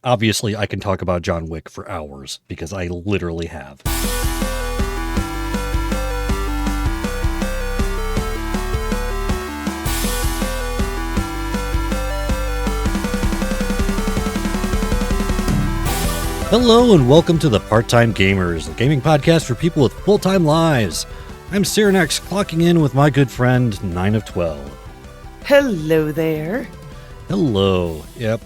obviously, I can talk about John Wick for hours because I literally have. Hello and welcome to the Part-Time Gamers, the gaming podcast for people with full-time lives. I'm Cyranex, clocking in with my good friend 9 of 12. Hello there. Hello. Yep.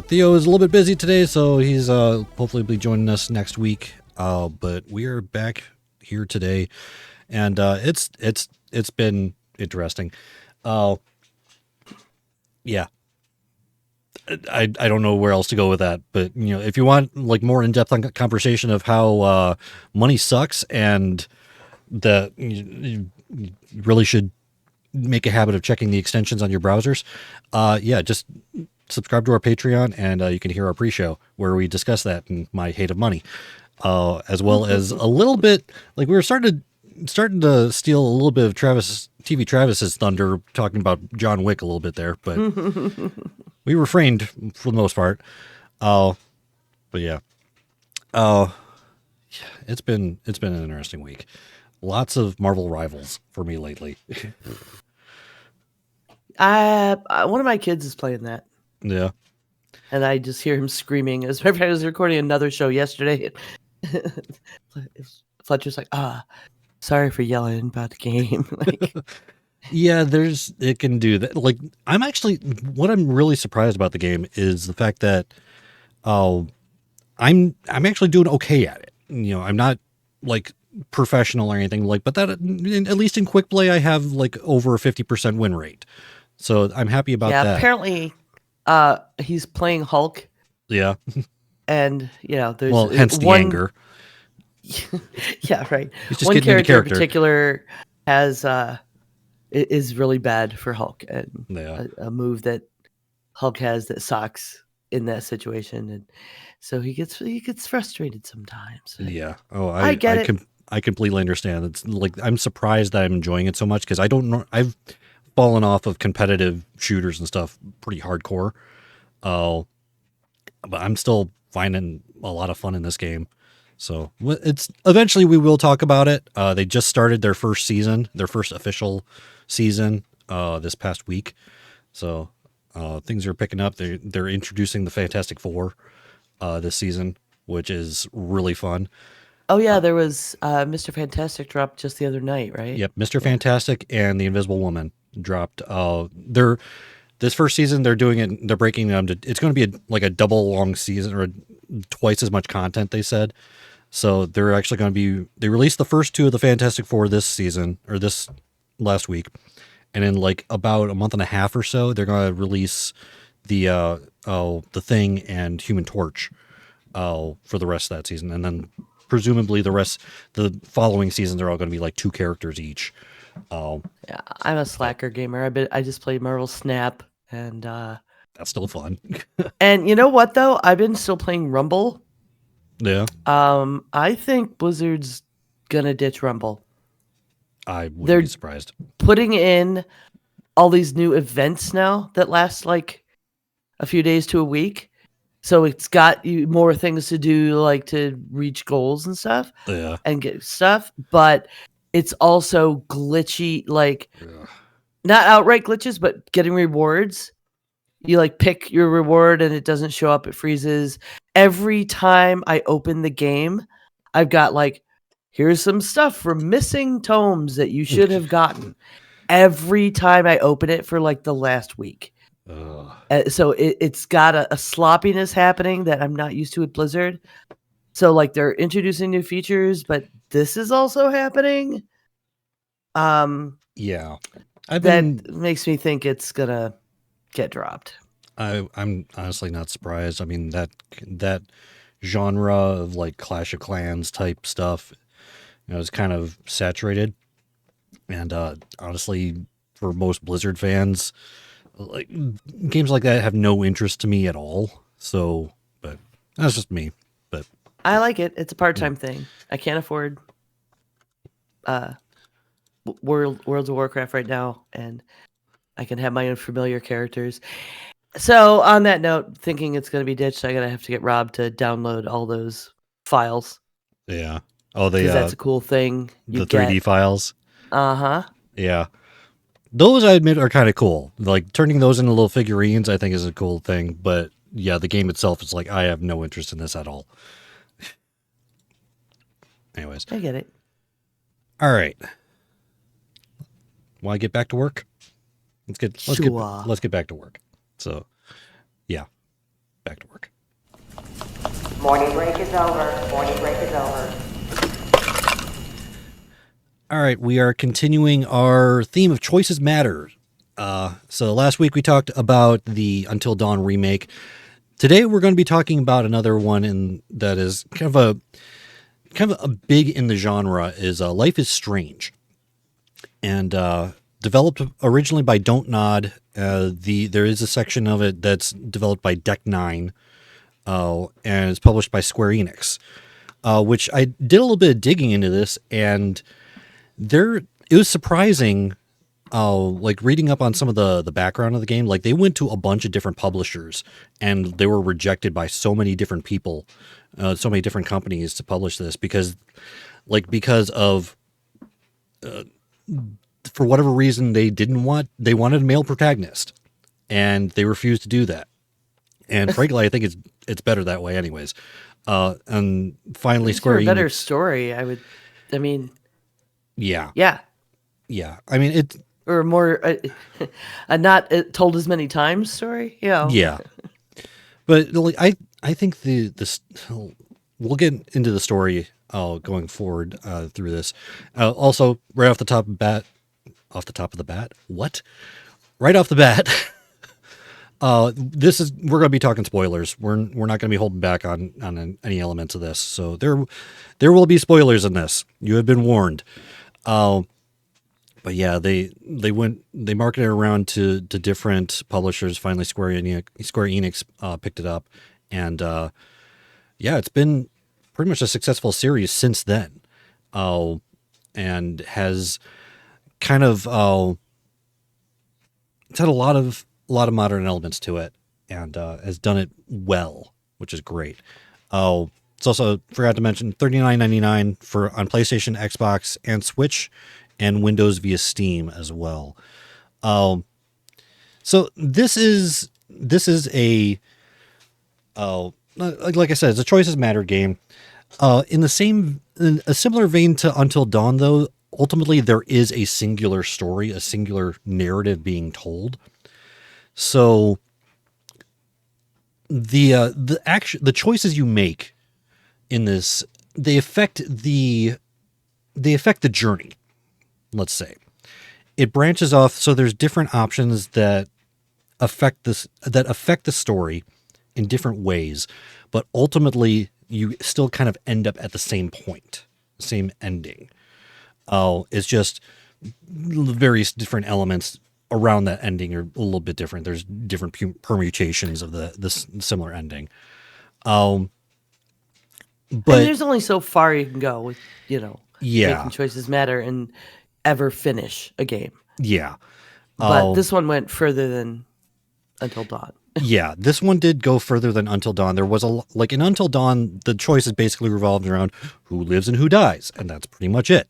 Theo is a little bit busy today, so he's hopefully be joining us next week. But we are back here today, and it's been interesting. Yeah. I don't know where else to go with that, but if you want like more in-depth conversation of how money sucks and that you really should make a habit of checking the extensions on your browsers, just subscribe to our Patreon and you can hear our pre-show where we discuss that and my hate of money, as well as a little bit like we were starting to steal a little bit of Travis's thunder talking about John Wick a little bit there, but we refrained for the most part. But yeah. It's been an interesting week. Lots of Marvel rivals for me lately. One of my kids is playing that. Yeah. And I just hear him screaming. As a matter of fact, I was recording another show yesterday. Fletcher's like, sorry for yelling about the game. Yeah, it can do that. Like, what I'm really surprised about the game is the fact that I'm actually doing okay at it. I'm not like professional or anything but that at least in quick play I have like over a 50% win rate. So I'm happy about that. Yeah, apparently he's playing Hulk. Yeah. And there's hence the anger. Yeah, right. He's just one getting into character in particular has is really bad for Hulk, and a move that Hulk has that sucks in that situation, and so he gets frustrated sometimes. Yeah. Oh, I get it. I completely understand. It's like I'm surprised that I'm enjoying it so much because I don't know. I've fallen off of competitive shooters and stuff pretty hardcore. But I'm still finding a lot of fun in this game. So it's eventually we will talk about it. They just started their first official season, this past week. So things are picking up. They're introducing the Fantastic Four this season, which is really fun. Oh yeah, there was Mr. Fantastic dropped just the other night, right? Yep, Mr. Fantastic and the Invisible Woman dropped. This first season they're doing it. They're breaking them to. It's going to be like a double long season or twice as much content. They said. So they're actually going to be. They released the first two of the Fantastic Four this season or this last week, and in like about a month and a half or so, they're going to release the Thing and Human Torch for the rest of that season, and then presumably the following seasons are all going to be like two characters each. Yeah, I'm a slacker gamer. I just played Marvel Snap, and that's still fun. And you know what though? I've been still playing Rumble. Yeah. I think Blizzard's gonna ditch Rumble. I wouldn't be surprised. Putting in all these new events now that last like a few days to a week. So it's got you more things to do, like to reach goals and stuff. Yeah. And get stuff. But it's also glitchy, like not outright glitches, but getting rewards. You like pick your reward and it doesn't show up. It freezes. Every time I open the game, I've got like, here's some stuff from missing tomes that you should have gotten. Every time I open it for like the last week. So it's got a sloppiness happening that I'm not used to with Blizzard. So like they're introducing new features, but this is also happening. Yeah. That makes me think it's gonna get dropped. I'm honestly not surprised. I mean that genre of like Clash of Clans type stuff, is kind of saturated. And honestly, for most Blizzard fans, like games like that have no interest to me at all. So, but that's just me. But I like it. It's a part-time thing. I can't afford World of Warcraft right now, and I can have my own familiar characters. So on that note, thinking it's going to be ditched, I gotta have to get Rob to download all those files Yeah. Oh, because that's a cool thing you the get. 3D files. Uh-huh. Yeah. Those I admit are kind of cool. Like turning those into little figurines, I think is a cool thing. But yeah, the game itself is like I have no interest in this at all. Anyways, I get it. all right. Want to get back to work? Sure. Let's get back to work. So, yeah, back to work. Morning break is over. Morning break is over. All right, we are continuing our theme of choices matter. So last week we talked about the Until Dawn remake. Today we're going to be talking about another one that is kind of a big in the genre is Life is Strange, and developed originally by Don't Nod. There is a section of it that's developed by Deck Nine, and it's published by Square Enix. Which I did a little bit of digging into this, and it was surprising. Like reading up on some of the background of the game, like they went to a bunch of different publishers and they were rejected by so many different people, so many different companies to publish this because of for whatever reason they wanted a male protagonist and they refused to do that. And frankly, I think it's better that way, anyways. And finally, Square a better Enix, story. I mean, yeah, yeah, I mean it. or more a not told as many times story. Yeah. Yeah, but like, I think this we'll get into the story going forward through this. Also, right off the top of the bat, what? Right off the bat, we're going to be talking spoilers. We're not going to be holding back on any elements of this. So there will be spoilers in this. You have been warned. But yeah, they marketed it around to different publishers. Finally, Square Enix picked it up, and yeah, it's been pretty much a successful series since then, and has kind of it's had a lot of modern elements to it, and has done it well, which is great. It's also forgot to mention $39.99 on PlayStation, Xbox, and Switch, and Windows via Steam as well. So this is a like I said, it's a choices matter game. In a similar vein to Until Dawn, though, ultimately there is a singular story, a singular narrative being told. So the choices you make in this, they affect the journey. Let's say it branches off. So there's different options that affect the story in different ways, but ultimately you still kind of end up at the same point, same ending. It's just various different elements around that ending are a little bit different. There's different permutations of this similar ending. But and there's only so far you can go with, yeah, making choices matter and ever finish a game. yeah. But this one went further than Until Dawn. Yeah, this one did go further than Until Dawn. There was like in Until Dawn, the choices basically revolved around who lives and who dies, and that's pretty much it.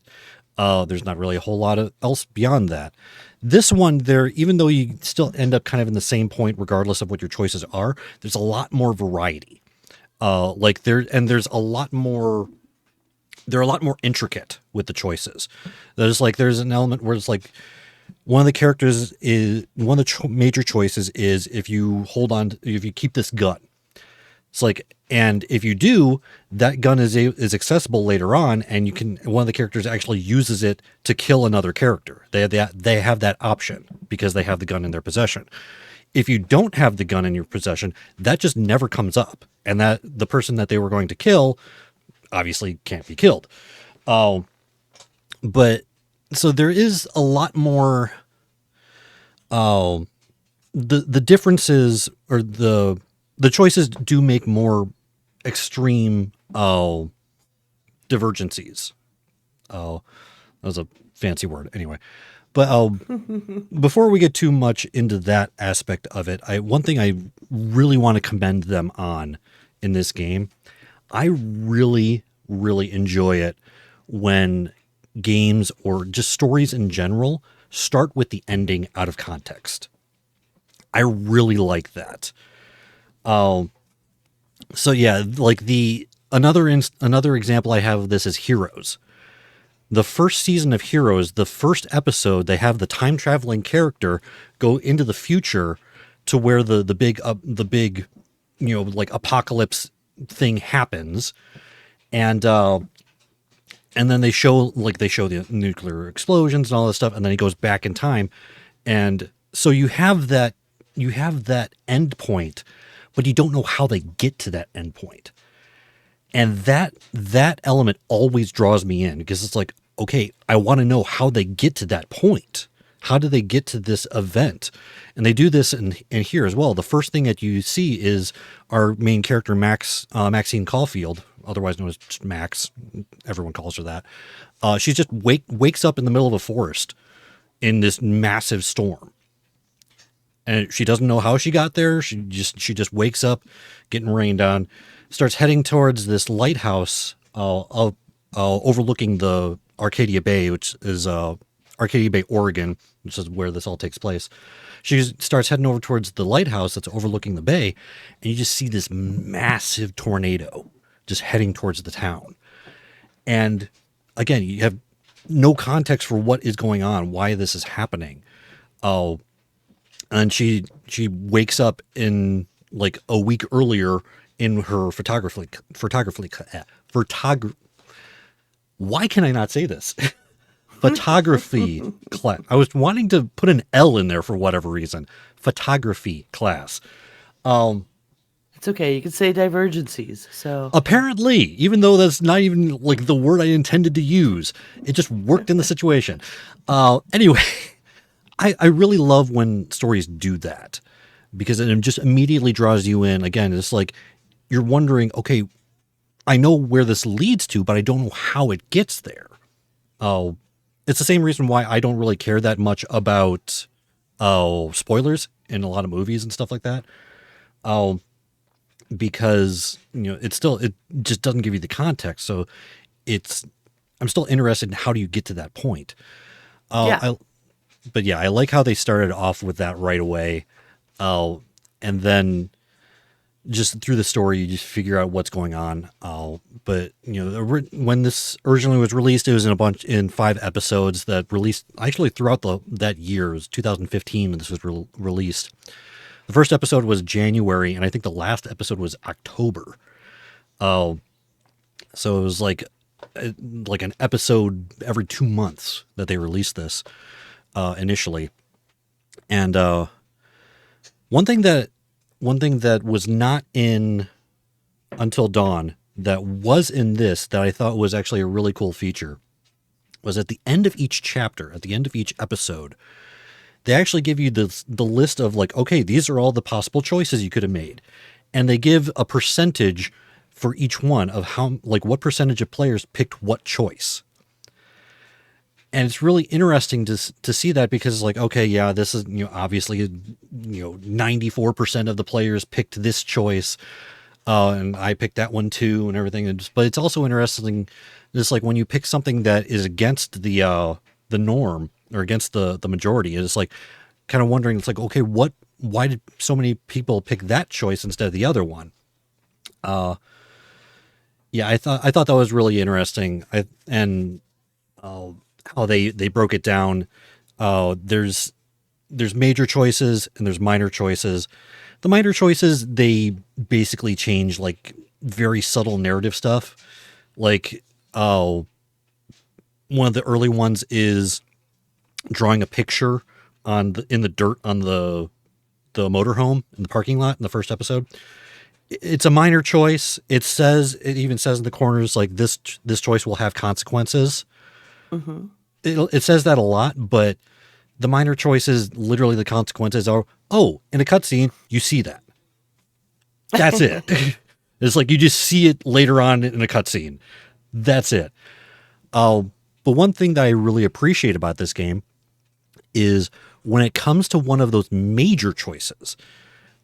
There's not really a whole lot else beyond that. This one, even though you still end up kind of in the same point, regardless of what your choices are, there's a lot more variety. There's a lot more. They're a lot more intricate with the choices. There's an element where it's like one of the major choices is if you if you keep this gun. It's like, and if you do, that gun is accessible later on, and one of the characters actually uses it to kill another character. They have that option because they have the gun in their possession. If you don't have the gun in your possession, that just never comes up, and that the person that they were going to kill obviously can't be killed. But so there is a lot more. The differences or the choices do make more extreme divergencies. Oh, that was a fancy word. Anyway, But before we get too much into that aspect of it, one thing I really want to commend them on in this game, I really, really enjoy it when games or just stories in general start with the ending out of context. I really like that. So yeah, like another example I have of this is Heroes. The first season of Heroes, the first episode, they have the time traveling character go into the future to where the big like apocalypse thing happens, and then they show the nuclear explosions and all this stuff, and then he goes back in time, and so you have that end point, but you don't know how they get to that end point. And that element always draws me in, because it's like, okay, I want to know how they get to that point. How do they get to this event? And they do this in here as well. The first thing that you see is our main character, Maxine Caulfield, otherwise known as just Max. Everyone calls her that. She just wakes up in the middle of a forest in this massive storm. And she doesn't know how she got there. She just wakes up getting rained on, starts heading towards this lighthouse overlooking the Arcadia Bay, which is Arcadia Bay, Oregon, which is where this all takes place. She starts heading over towards the lighthouse that's overlooking the bay, and you just see this massive tornado just heading towards the town. And again, you have no context for what is going on, why this is happening. And she wakes up in like a week earlier in her photography. Why can I not say this? Photography class. I was wanting to put an L in there for whatever reason. Photography class. It's okay. You can say divergencies. So Apparently, even though that's not even like the word I intended to use, it just worked in the situation. Anyway, I really love when stories do that, because it just immediately draws you in. Again, it's like you're wondering, okay, I know where this leads to, but I don't know how it gets there. It's the same reason why I don't really care that much about spoilers in a lot of movies and stuff like that. Because it just doesn't give you the context. So I'm still interested in how do you get to that point. Yeah. I like how they started off with that right away. And then just through the story, you just figure out what's going on. But when this originally was released, it was in 5 episodes that released actually throughout that year. It was 2015 when this was released. The first episode was January, and I think the last episode was October. So it was like an episode every 2 months that they released this initially. And one thing that was not in Until Dawn that was in this that I thought was actually a really cool feature was at the end of each chapter, at the end of each episode, they actually give you the list of like, okay, these are all the possible choices you could have made. And they give a percentage for each one of what percentage of players picked what choice. And it's really interesting to see that, because it's like, okay, yeah, this is, obviously, 94% of the players picked this choice. And I picked that one too and everything. But it's also interesting, just like when you pick something that is against the norm or against the majority, it's like kind of wondering, it's like, okay, why did so many people pick that choice instead of the other one? Yeah, I thought that was really interesting. How they broke it down. There's major choices and there's minor choices. The minor choices, they basically change like very subtle narrative stuff. Like, one of the early ones is drawing a picture in the dirt on the motorhome in the parking lot in the first episode. It's a minor choice. It even says in the corners, like, this choice will have consequences. Mm-hmm. It says that a lot, but the minor choices, literally the consequences are, in a cutscene, you see that. That's it. It's like you just see it later on in a cutscene. That's it. But one thing that I really appreciate about this game is when it comes to one of those major choices,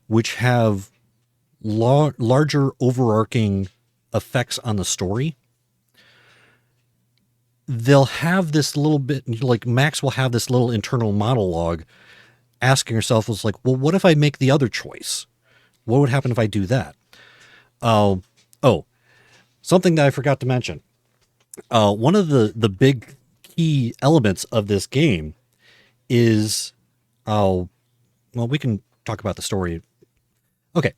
which have larger overarching effects on the story, they'll have this little bit, like Max will have this little internal monologue asking herself, was like, well, what if I make the other choice? What would happen if I do that? Oh, something that I forgot to mention. One of the big key elements of this game is, well, we can talk about the story. Okay.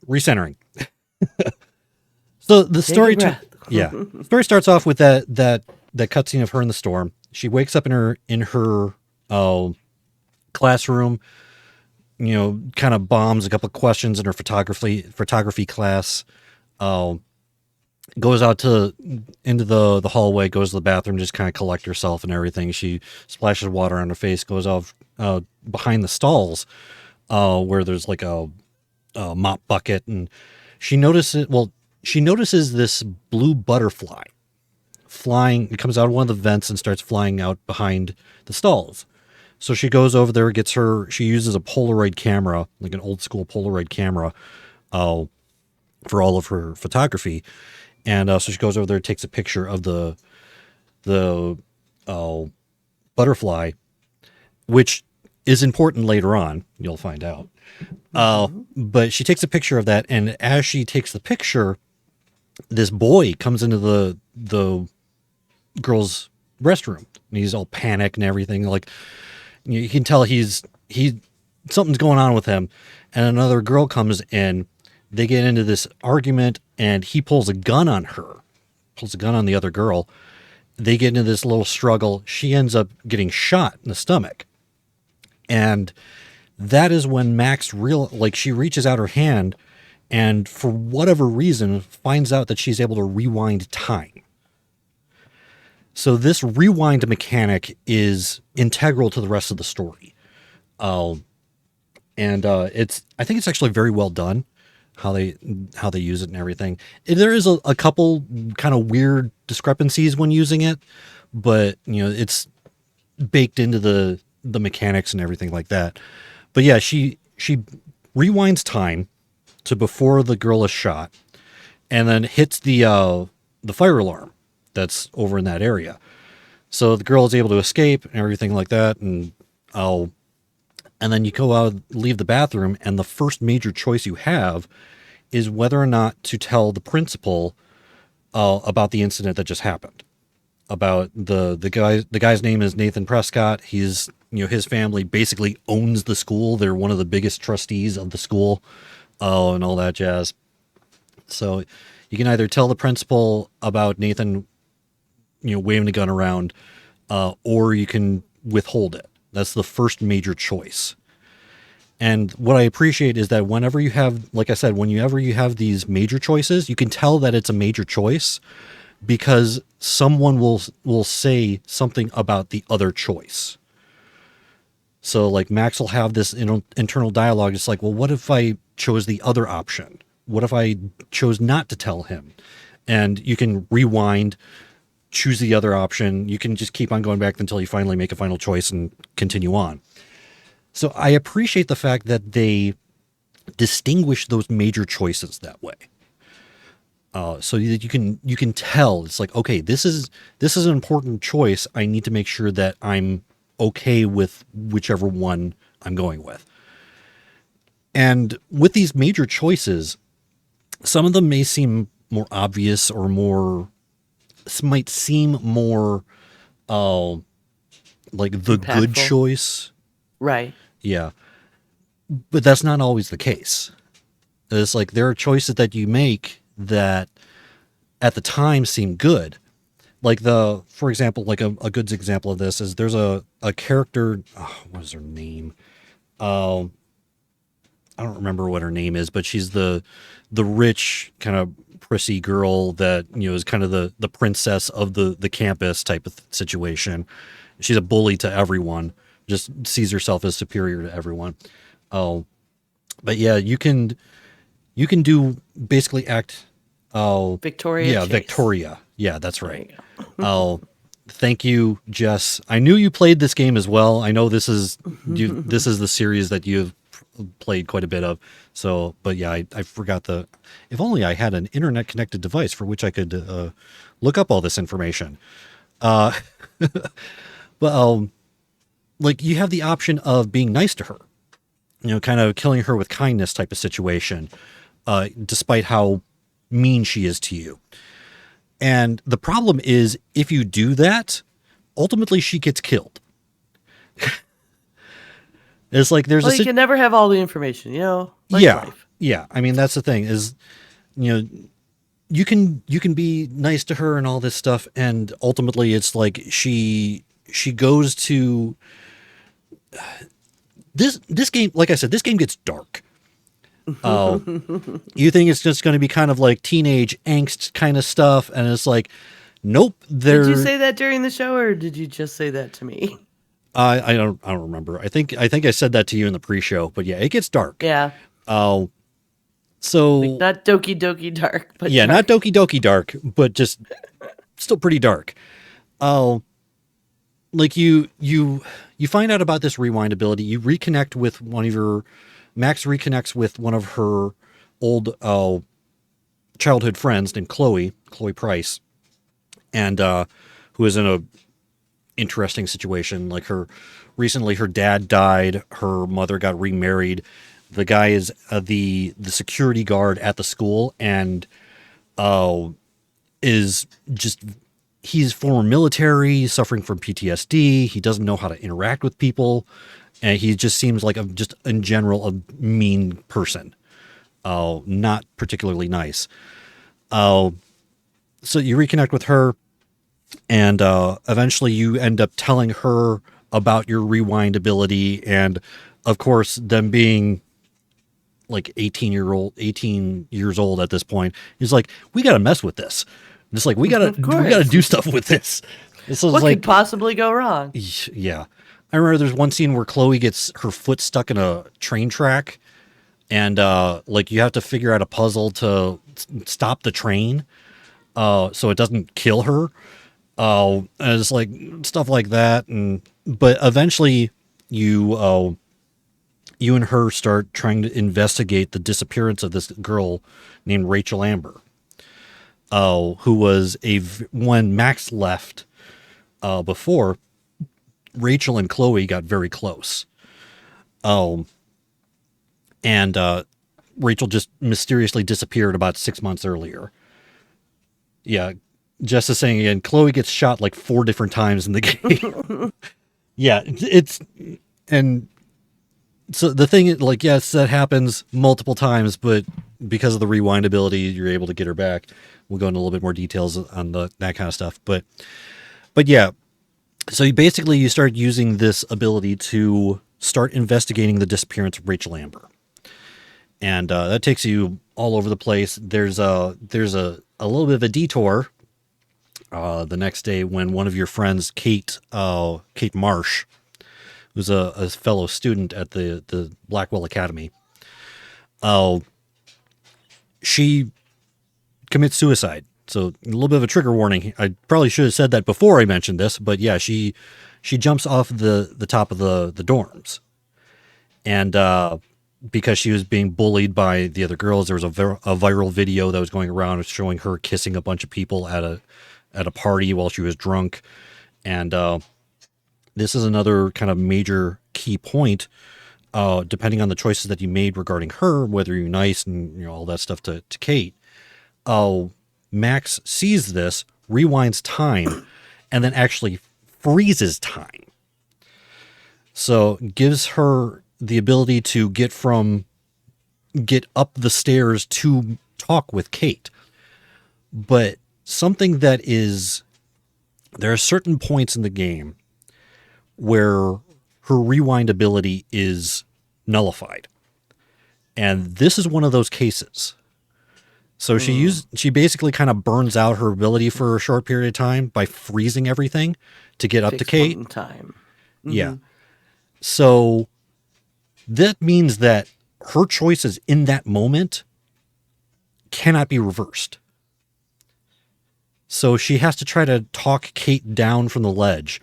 Recentering. So the story, the story starts off with that cutscene of her in the storm. She wakes up in her classroom, you know, kind of bombs a couple of questions in her photography class. Goes out into the hallway, goes to the bathroom, just kind of collect herself and everything. She splashes water on her face, goes off behind the stalls where there's like a mop bucket, and she notices this blue butterfly flying. It comes out of one of the vents and starts flying out behind the stalls. So she goes over there, she uses a Polaroid camera, like an old school Polaroid camera, for all of her photography. And so she goes over there, takes a picture of the butterfly, which is important later on. You'll find out. But she takes a picture of that, and as she takes the picture, this boy comes into the girl's restroom, and he's all panicked and everything. Like, you can tell something's going on with him. And another girl comes in. They get into this argument, and he pulls a gun on the other girl. They get into this little struggle. She ends up getting shot in the stomach. And that is when Max she reaches out her hand, and for whatever reason finds out that she's able to rewind time. So this rewind mechanic is integral to the rest of the story. I think it's actually very well done, how they use it and everything. There is a couple kind of weird discrepancies when using it, but you know, it's baked into the mechanics and everything like that. But yeah, she rewinds time to before the girl is shot, and then hits the fire alarm that's over in that area. So the girl is able to escape and everything like that, and then you go out, leave the bathroom, and the first major choice you have is whether or not to tell the principal about the incident that just happened. About the guy's name is Nathan Prescott. He's, you know, his family basically owns the school. They're one of the biggest trustees of the school, and all that jazz. So you can either tell the principal about Nathan, you know, waving a gun around, or you can withhold it. That's the first major choice. And what I appreciate is that whenever you have, like I said, whenever you have these major choices, you can tell that it's a major choice because someone will say something about the other choice. So like Max will have this internal dialogue. It's like, well, what if I chose the other option? What if I chose not to tell him? And you can rewind, choose the other option. You can just keep on going back until you finally make a final choice and continue on. So I appreciate the fact that they distinguish those major choices that way. So that you can tell it's like, okay, this is an important choice. I need to make sure that I'm okay with whichever one I'm going with. And with these major choices, some of them may seem more obvious or might seem more like the impactful. Good choice. Right. Yeah. But that's not always the case. It's like there are choices that you make that at the time seem good. Like for example, like a good example of this is there's a character, what is her name? I don't remember what her name is, but she's the rich kind of prissy girl that, you know, is kind of the princess of the campus type of situation. She's a bully to everyone, just sees herself as superior to everyone. But yeah, you can do basically act. Victoria. Yeah, Chase. Victoria. Yeah, that's right. thank you, Jess. I knew you played this game as well. I know this is this is the series that you've played quite a bit of. So, but yeah, I forgot if only I had an internet connected device for which I could look up all this information. Well, like you have the option of being nice to her, kind of killing her with kindness type of situation, despite how mean she is to you. And the problem is, if you do that, ultimately she gets killed. It's like there's Well, you can never have all the information, like yeah, life. yeah. I mean, that's the thing is, you can be nice to her and all this stuff, and ultimately it's like she goes to this game. Like I said, this game gets dark. You think it's just going to be kind of like teenage angst kind of stuff, and it's like, nope. Did you say that during the show, or did you just say that to me? I don't remember. I think I said that to you in the pre-show, but yeah, it gets dark. Yeah. So Like not Doki Doki Dark, but yeah, dark. not Doki Doki Dark, but just still pretty dark. Like you find out about this rewind ability. You reconnect with Max reconnects with one of her old childhood friends named Chloe Price, and who is in a interesting situation. Like recently her dad died, her mother got remarried. The guy is the security guard at the school, and is just, he's former military, suffering from PTSD. He doesn't know how to interact with people, and he just seems like just in general a mean person. Not particularly nice. So you reconnect with her, and eventually you end up telling her about your rewind ability, and of course, them being like 18 years old at this point, he's like, we got to mess with this. It's like we got to do stuff with this. This is What like, could possibly go wrong? yeah. I remember there's one scene where Chloe gets her foot stuck in a train track, and like you have to figure out a puzzle to stop the train so it doesn't kill her. And it's like stuff like that, but eventually you and her start trying to investigate the disappearance of this girl named Rachel Amber, who was when Max left before, Rachel and Chloe got very close. And Rachel just mysteriously disappeared about 6 months earlier. Yeah, Jess is saying again, Chloe gets shot like 4 different times in the game. Yeah, and so the thing is, like, yes, that happens multiple times, but because of the rewind ability, you're able to get her back. We'll go into a little bit more details on that kind of stuff. But yeah, so you start using this ability to start investigating the disappearance of Rachel Amber. And that takes you all over the place. There's a little bit of a detour the next day when one of your friends, Kate Marsh, who's a fellow student at the Blackwell Academy, she commits suicide. So a little bit of a trigger warning. I probably should have said that before I mentioned this, but yeah, she jumps off the top of the dorms, and because she was being bullied by the other girls, there was a viral video that was going around showing her kissing a bunch of people at a party while she was drunk, and this is another kind of major key point. Depending on the choices that you made regarding her, whether you're nice and all that stuff to Kate, Max sees this, rewinds time, and then actually freezes time. So gives her the ability to get up the stairs to talk with Kate. But something that there are certain points in the game where her rewind ability is nullified. And this is one of those cases. So she basically kind of burns out her ability for a short period of time by freezing everything to get up to Kate. One time. Mm-hmm. Yeah. So that means that her choices in that moment cannot be reversed. So she has to try to talk Kate down from the ledge.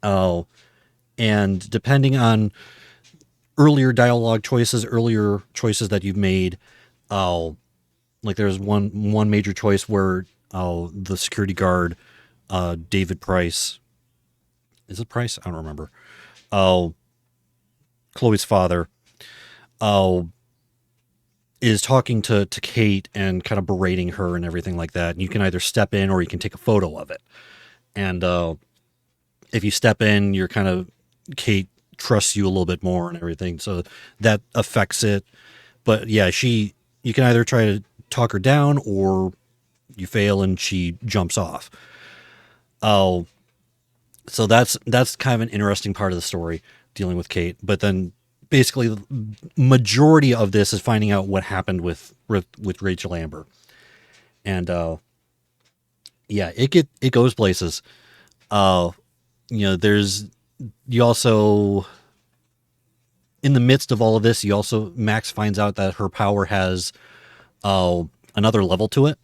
Oh, and depending on earlier dialogue choices, earlier choices that you've made, like there's one major choice where the security guard, David Price, is it Price? I don't remember. Chloe's father, is talking to Kate and kind of berating her and everything like that. And you can either step in or you can take a photo of it. And if you step in, you're kind of, Kate trusts you a little bit more and everything. So that affects it. But yeah, you can either try to talk her down or you fail and she jumps off. So that's kind of an interesting part of the story, dealing with Kate. But then basically the majority of this is finding out what happened with Rachel Amber. And yeah, it goes places. You also, in the midst of all of this, Max finds out that her power has another level to it,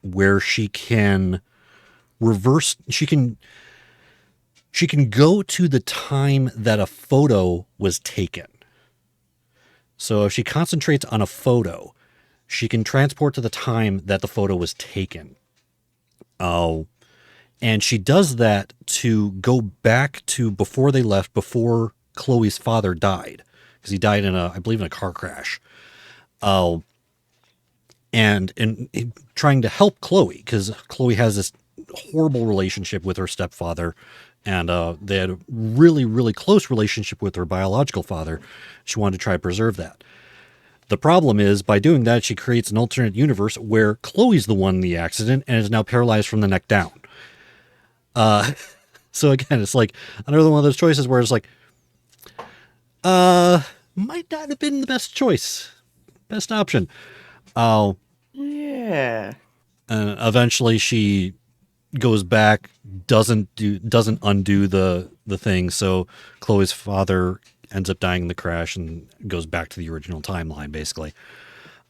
where she can reverse, she can go to the time that a photo was taken. So if she concentrates on a photo, she can transport to the time that the photo was taken. And she does that to go back to before they left, before Chloe's father died, because he died I believe in a car crash. And trying to help Chloe, because Chloe has this horrible relationship with her stepfather, and they had a really, really close relationship with her biological father. She wanted to try to preserve that. The problem is, by doing that, she creates an alternate universe where Chloe's the one in the accident and is now paralyzed from the neck down. So again, it's like another one of those choices where it's like, might not have been the best choice, best option. Yeah. And eventually she goes back, doesn't undo the thing. So Chloe's father ends up dying in the crash and goes back to the original timeline, basically.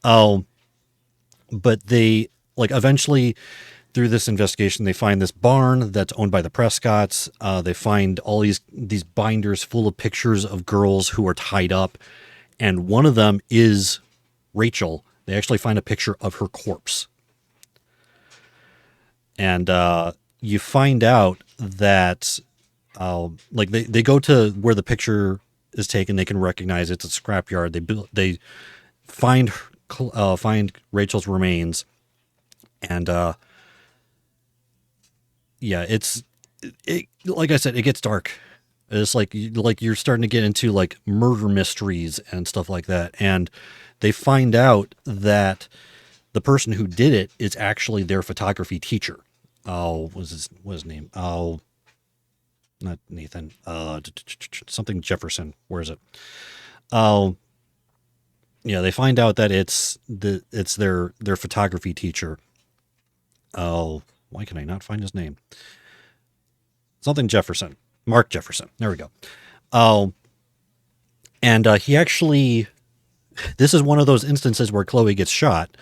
But they, like, eventually through this investigation, they find this barn that's owned by the Prescotts. They find all these binders full of pictures of girls who are tied up. And one of them is Rachel. They actually find a picture of her corpse. And you find out that, like, they go to where the picture is taken. They can recognize it's a scrapyard. They find Rachel's remains, and yeah, it like I said, it gets dark. It's like you're starting to get into like murder mysteries and stuff like that, and they find out that the person who did it is actually their photography teacher. What was his name? Oh, not Nathan. Something Jefferson. Where is it? Oh, yeah. They find out that it's their photography teacher. Oh, why can I not find his name? Something Jefferson. Mark Jefferson. There we go. And he actually, this is one of those instances where Chloe gets shot.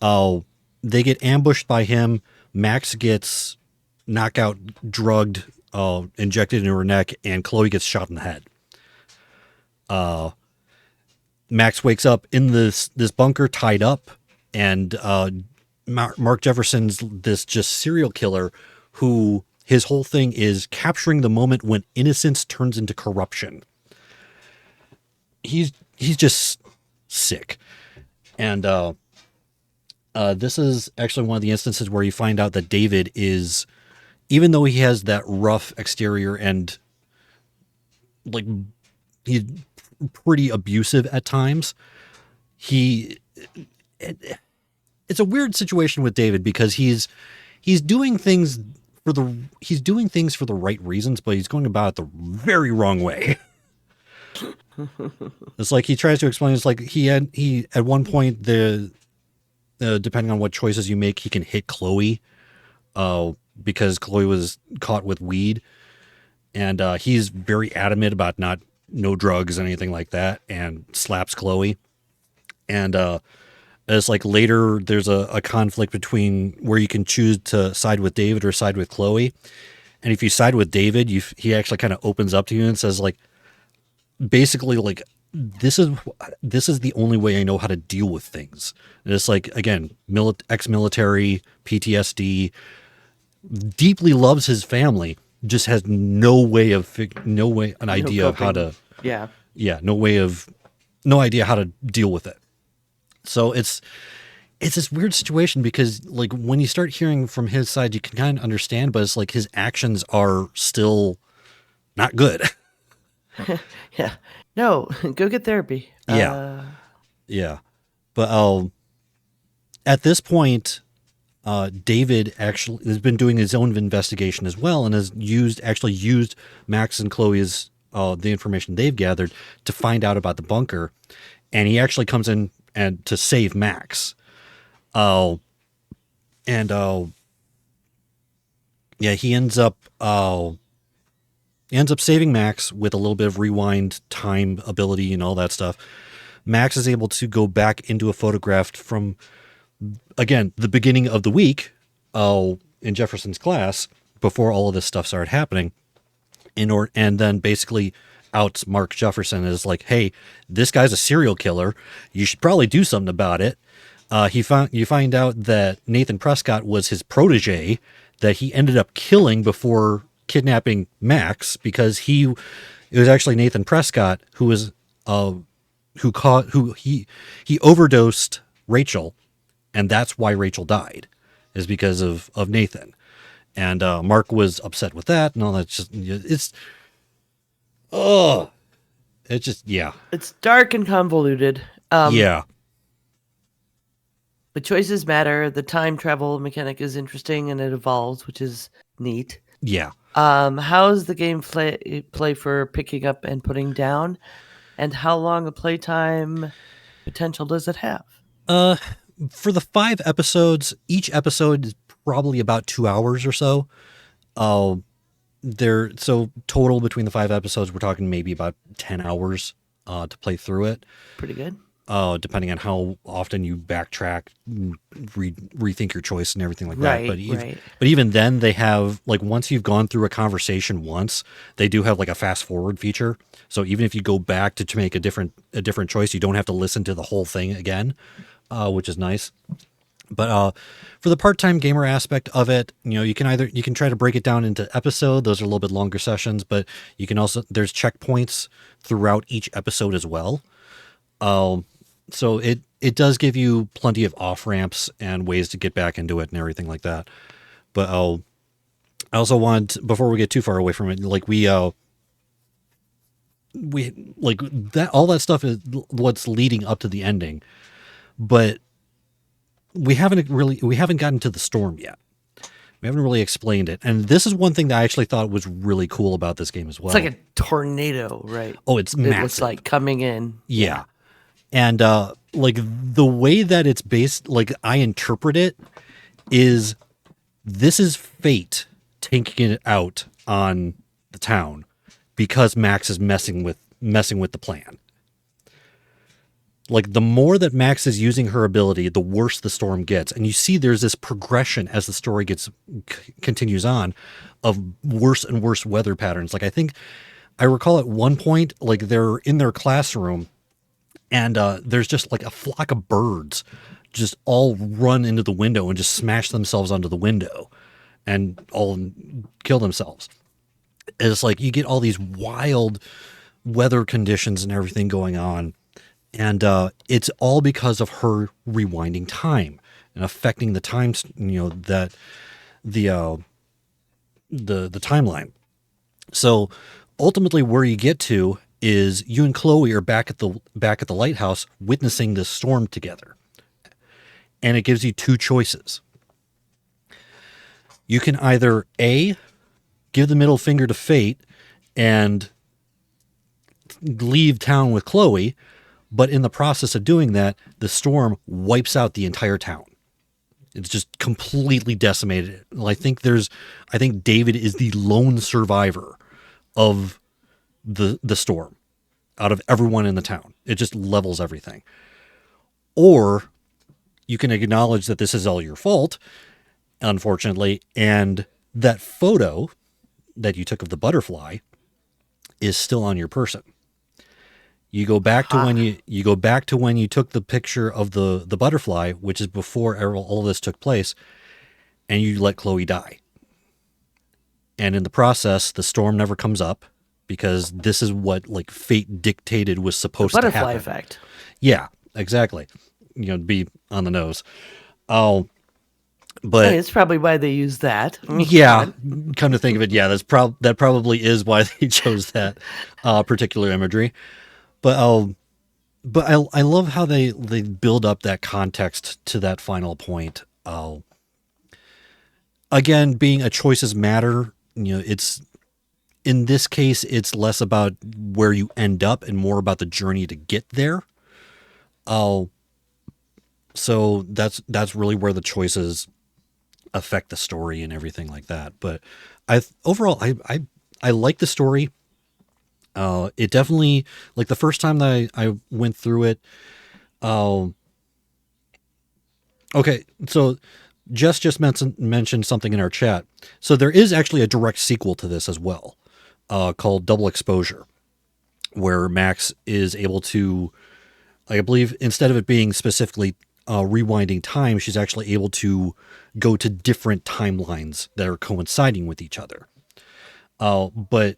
They get ambushed by him. Max gets knocked out, drugged, injected into her neck, and Chloe gets shot in the head. Max wakes up in this bunker, tied up, and Mark Jefferson's this just serial killer who his whole thing is capturing the moment when innocence turns into corruption. He's just sick. And this is actually one of the instances where you find out that David is, even though he has that rough exterior and like he's pretty abusive at times, it's a weird situation with David because he's doing things for the right reasons, but he's going about it the very wrong way. It's like he tries to explain. It's like he at one point depending on what choices you make, he can hit Chloe, because Chloe was caught with weed, and he's very adamant about no drugs, anything like that, and slaps Chloe. And It's like later there's a conflict between where you can choose to side with David or side with Chloe. And if you side with David, he actually kind of opens up to you and says like, basically like, this is the only way I know how to deal with things. And it's like, again, ex-military, PTSD, deeply loves his family, just has no idea of how to, Yeah. no idea how to deal with it. So it's this weird situation because like when you start hearing from his side, you can kind of understand, but it's like his actions are still not good. Yeah. No, go get therapy. Yeah. Yeah. But at this point, David actually has been doing his own investigation as well and has used Max and Chloe's the information they've gathered to find out about the bunker. And he actually comes in and to save Max. Yeah, he ends up saving Max with a little bit of rewind time ability and all that stuff. Max is able to go back into a photograph from, again, the beginning of the week in Jefferson's class before all of this stuff started happening, and then basically outs Mark Jefferson as like, hey, this guy's a serial killer. You should probably do something about it. You find out that Nathan Prescott was his protege that he ended up killing before kidnapping Max, because it was actually Nathan Prescott who was he overdosed Rachel, and that's why Rachel died, is because of Nathan. And Mark was upset with that and all that. It's dark and convoluted. Yeah. But choices matter. The time travel mechanic is interesting and it evolves, which is neat. Yeah. How's the game play for picking up and putting down? And how long a playtime potential does it have? For the 5 episodes, each episode is probably about 2 hours or so. So total between the 5 episodes, we're talking maybe about 10 hours to play through it. Pretty good. Depending on how often you backtrack, rethink your choice and everything like that. But even then, they have, like, once you've gone through a conversation once, they do have like a fast forward feature. So even if you go back to make a different choice, you don't have to listen to the whole thing again, which is nice. But for the part-time gamer aspect of it, you can try to break it down into episode. Those are a little bit longer sessions, but you can also, there's checkpoints throughout each episode as well. So it does give you plenty of off ramps and ways to get back into it and everything like that. But I also want, before we get too far away from it, like we like that, all that stuff is what's leading up to the ending, but we haven't gotten to the storm yet. We haven't really explained it. And this is one thing that I actually thought was really cool about this game as well. It's like a tornado, right? Oh, it's massive. It looks like coming in. Yeah. And like the way that it's based, like I interpret it, is this is fate taking it out on the town because Max is messing with the plan. Like the more that Max is using her ability, the worse the storm gets. And you see there's this progression as the story continues on of worse and worse weather patterns. Like I recall at one point, like they're in their classroom and there's just like a flock of birds just all run into the window and just smash themselves onto the window and all kill themselves. And it's like you get all these wild weather conditions and everything going on. And it's all because of her rewinding time and affecting the times, that the timeline. So ultimately where you get to is you and Chloe are back at the lighthouse witnessing this storm together. And it gives you 2 choices. You can either A, give the middle finger to fate and leave town with Chloe, but in the process of doing that, the storm wipes out the entire town. It's just completely decimated. I think David is the lone survivor of the storm out of everyone in the town. It just levels everything. Or you can acknowledge that this is all your fault, unfortunately, and that photo that you took of the butterfly is still on your person. You go back to when you go back to when you took the picture of the butterfly, which is before all this took place, and you let Chloe die. And in the process, the storm never comes up because this is what like fate dictated was supposed to happen. Butterfly effect. Yeah, exactly. Be on the nose. Oh, but Hey, it's probably why they use that. yeah, come to think of it, yeah, that probably is why they chose that particular imagery. But I love how they build up that context to that final point. Again, being a choices matter. It's in this case, it's less about where you end up and more about the journey to get there. So that's really where the choices affect the story and everything like that. But overall I like the story. It definitely, like the first time that I went through it. Okay, so Jess just mentioned something in our chat. So there is actually a direct sequel to this as well, called Double Exposure, where Max is able to, I believe, instead of it being specifically rewinding time, she's actually able to go to different timelines that are coinciding with each other. But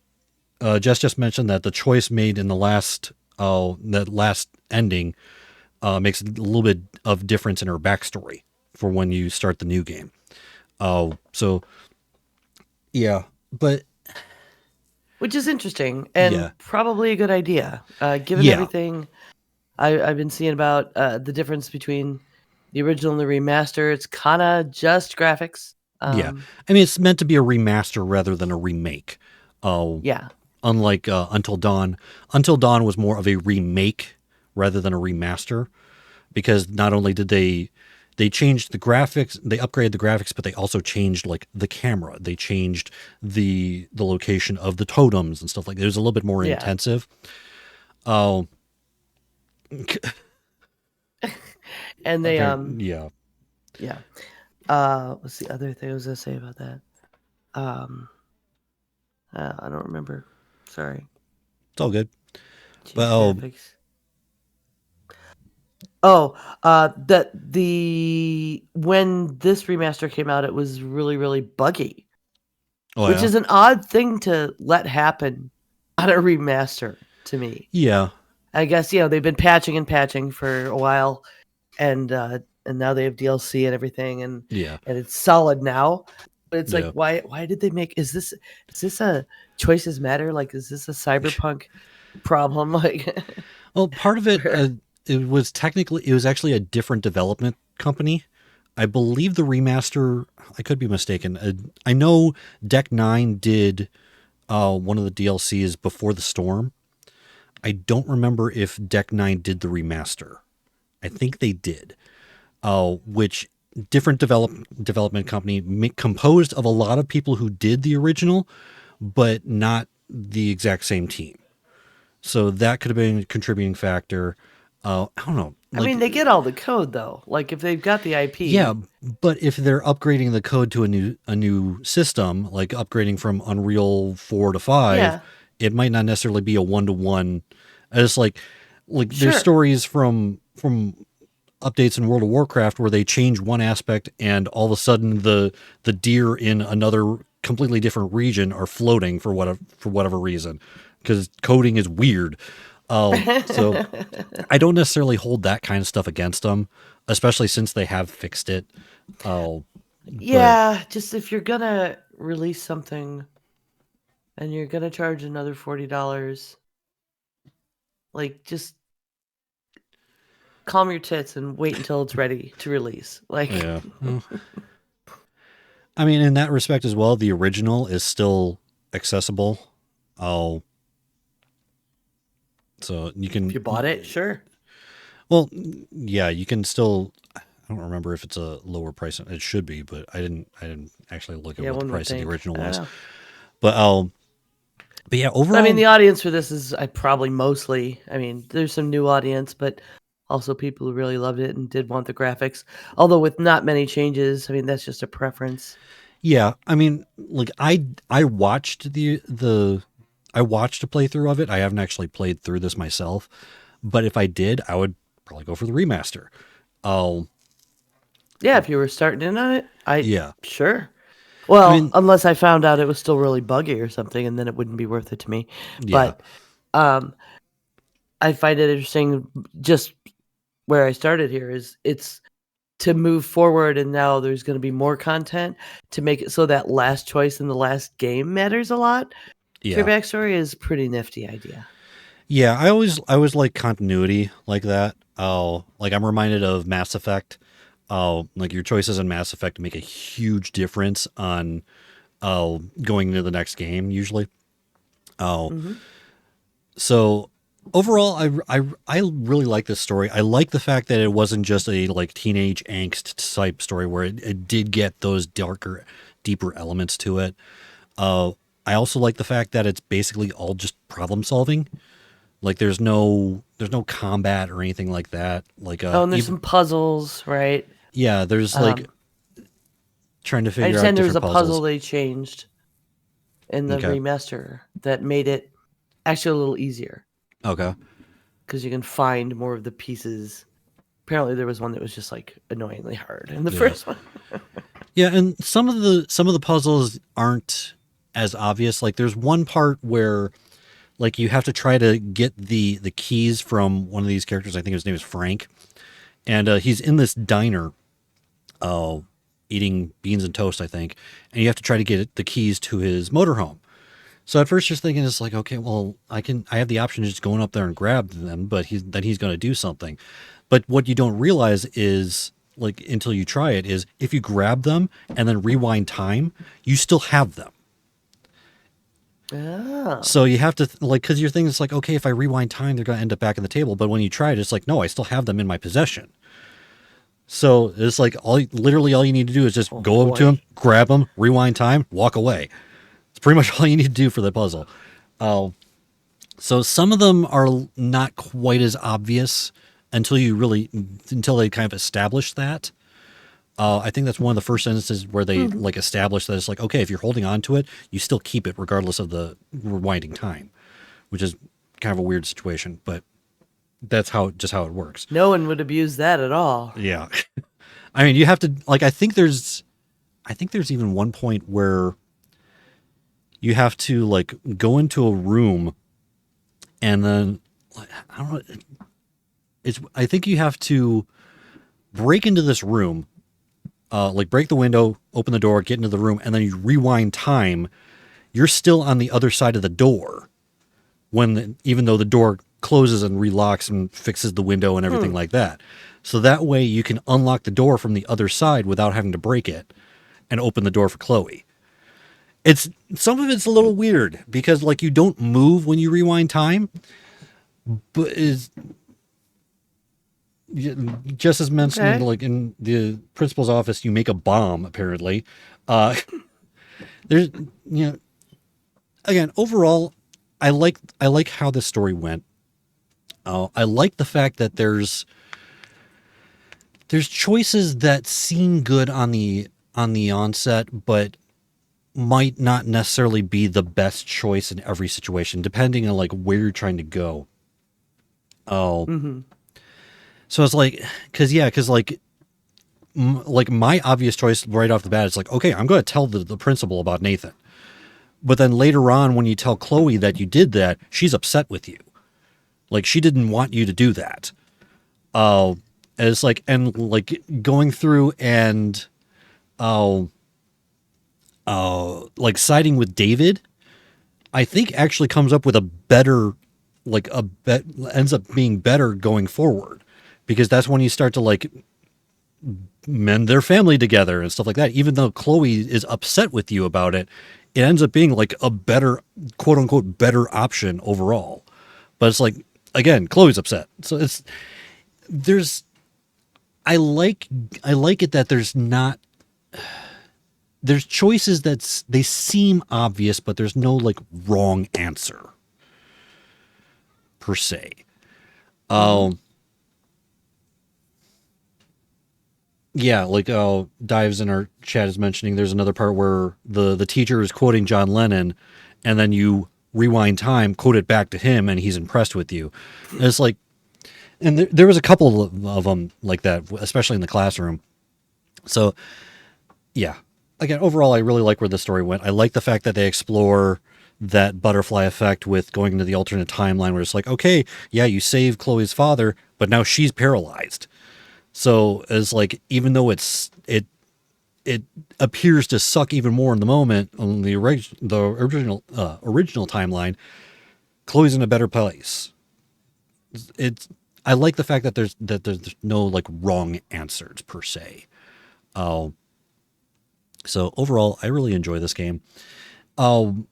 Jess just mentioned that the choice made in the that last ending makes a little bit of difference in her backstory for when you start the new game. So yeah, but Which is interesting and Yeah. probably a good idea, given Yeah. everything I've been seeing about the difference between the original and the remaster. It's kind of just graphics. Yeah. I mean, it's meant to be a remaster rather than a remake. Yeah. Unlike Until Dawn. Until Dawn was more of a remake rather than a remaster, because not only did they changed the graphics, they upgraded the graphics, but they also changed like the camera. They changed the location of the totems and stuff like that. It was a little bit more Yeah. intensive. And they yeah. yeah. What's the other thing I was gonna say about that? I don't remember. Sorry. It's all good. Jeez, Well, graphics. That the when this remaster came out, it was really, really buggy, oh, which yeah. is an odd thing to let happen on a remaster to me. Yeah. I guess they've been patching for a while, and now they have DLC and everything, and Yeah. it's solid now. But it's Yeah. like, why did they make? Is this a choices matter? Like, is this a cyberpunk problem? Like, Well, part of it, it was actually a different development company. I believe the remaster, I could be mistaken. I know Deck 9 did one of the DLCs before the storm. I don't remember if Deck 9 did the remaster. I think they did. Which different development company composed of a lot of people who did the original, but not the exact same team. So that could have been a contributing factor. I don't know. I mean, they get all the code though. Like, if they've got the IP, Yeah, but if they're upgrading the code to a new system, like upgrading from Unreal 4 to 5, Yeah. it might not necessarily be a 1-to-1. It's like Sure. there's stories from updates in World of Warcraft where they change one aspect and all of a sudden the deer in another completely different region are floating for whatever reason, because coding is weird. So I don't necessarily hold that kind of stuff against them, especially since they have fixed it. Yeah, just if you're gonna release something and you're gonna charge another $40, like, just calm your tits and wait until it's ready to release. Like, Yeah. I mean, in that respect as well, the original is still accessible. So you can. if you bought it, sure. Well, yeah, you can still. I don't remember if it's a lower price. It should be, but I didn't actually look at Yeah, what the one would price of the think. original I don't was. know. But yeah, overall, I mean, the audience for this is probably mostly. I mean, there's some new audience, but also people who really loved it and did want the graphics, although with not many changes. I mean, that's just a preference. Yeah, I mean, like I watched I watched a playthrough of it. I haven't actually played through this myself, but if I did, I would probably go for the remaster. Oh, Yeah, if you were starting in on it, yeah. sure. Well, I mean, unless I found out it was still really buggy or something, and then it wouldn't be worth it to me. yeah. But um, I find it interesting. Just where I started here is it's to move forward, and now there's going to be more content to make it so that last choice in the last game matters a lot. Yeah. Your backstory is a pretty nifty idea. Yeah, I always like continuity like that. Oh, like I'm reminded of Mass Effect. Oh, like your choices in Mass Effect make a huge difference on going into the next game usually. Oh, Mhm. so overall, I really like this story. I like the fact that it wasn't just a like teenage angst type story where it did get those darker, deeper elements to it. Uh, I also like the fact that it's basically all just problem solving. Like there's no combat or anything like that. Like Oh, and there's even, some puzzles, right? yeah, there's like Um, trying to I figure out understand there was a different puzzle puzzles. they changed in the Okay. remaster that made it actually a little easier Okay. because you can find more of the pieces. Apparently, there was one that was just like annoyingly hard in the Yeah. first one. Yeah, and some of the puzzles aren't as obvious. Like there's one part where like you have to try to get the keys from one of these characters. I think his name is Frank, and he's in this diner, uh, eating beans and toast, I think, and you have to try to get the keys to his motorhome. So at first you're thinking it's like, okay, well, I have the option of just going up there and grab them, but he's going to do something. But what you don't realize is like until you try it is if you grab them and then rewind time, you still have them. Oh. So you have to like because your thing is like, okay, if I rewind time, they're going to end up back in the table. But when you try it, it's like, no, I still have them in my possession. So it's like literally all you need to do is just go up to boy. him, grab him, rewind time, walk away. It's pretty much all you need to do for the puzzle. So some of them are not quite as obvious until they kind of establish that. I think that's one of the first instances where they like establish that it's like, okay, if you're holding on to it, you still keep it regardless of the rewinding time, which is kind of a weird situation, but that's how it works. No one would abuse that at all. Yeah. I mean, you have to like I think there's even one point where you have to like go into a room and then like, I don't know I think you have to break into this room, like break the window, open the door, get into the room, and then you rewind time. You're still on the other side of the door even though the door closes and relocks and fixes the window and everything like that. So that way you can unlock the door from the other side without having to break it and open the door for Chloe. It's some of it's a little weird because like you don't move when you rewind time, but is just as mentioned Okay. like in the principal's office, you make a bomb apparently. Uh, there's again overall, I like how this story went. I like the fact that there's choices that seem good on the onset, but might not necessarily be the best choice in every situation, depending on like where you're trying to go. Oh, so it's like, because like like my obvious choice right off the bat is like, okay, I'm going to tell the principal about Nathan, but then later on when you tell Chloe that you did that, she's upset with you. Like she didn't want you to do that. And it's like, and like going through and, like siding with David, I think actually comes up with a better, like ends up being better going forward because that's when you start to like mend their family together and stuff like that. Even though Chloe is upset with you about it, it ends up being like a better, quote unquote, better option overall. But it's like, again, Chloe's upset. So I like it that there's choices they seem obvious, but there's no like wrong answer per se. Yeah, like Dives in our chat is mentioning, there's another part where the teacher is quoting John Lennon, and then you rewind time, quote it back to him, and he's impressed with you. And it's like, and there was a couple of them like that, especially in the classroom. So, yeah. Again, overall, I really like where the story went. I like the fact that they explore that butterfly effect with going into the alternate timeline where it's like, okay, yeah, you saved Chloe's father, but now she's paralyzed. So it's like, even though it appears to suck even more in the moment on the original timeline, Chloe's in a better place. It's I like the fact that there's no like wrong answers per se. So overall, I really enjoy this game. Like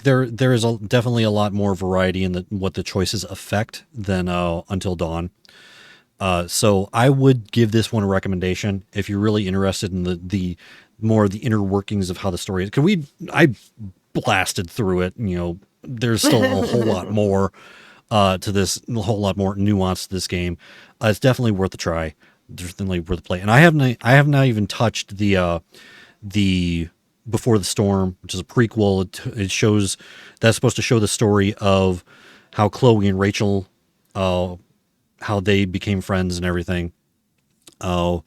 there is definitely a lot more variety in what the choices affect than Until Dawn. So I would give this one a recommendation if you're really interested in the more of the inner workings of how the story is. I blasted through it. There's still a whole lot more to this, a whole lot more nuance to this game. It's definitely worth a try. Definitely worth a play. And I have not even touched the Before the Storm, which is a prequel. It shows that's supposed to show the story of how Chloe and Rachel, how they became friends and everything. Oh,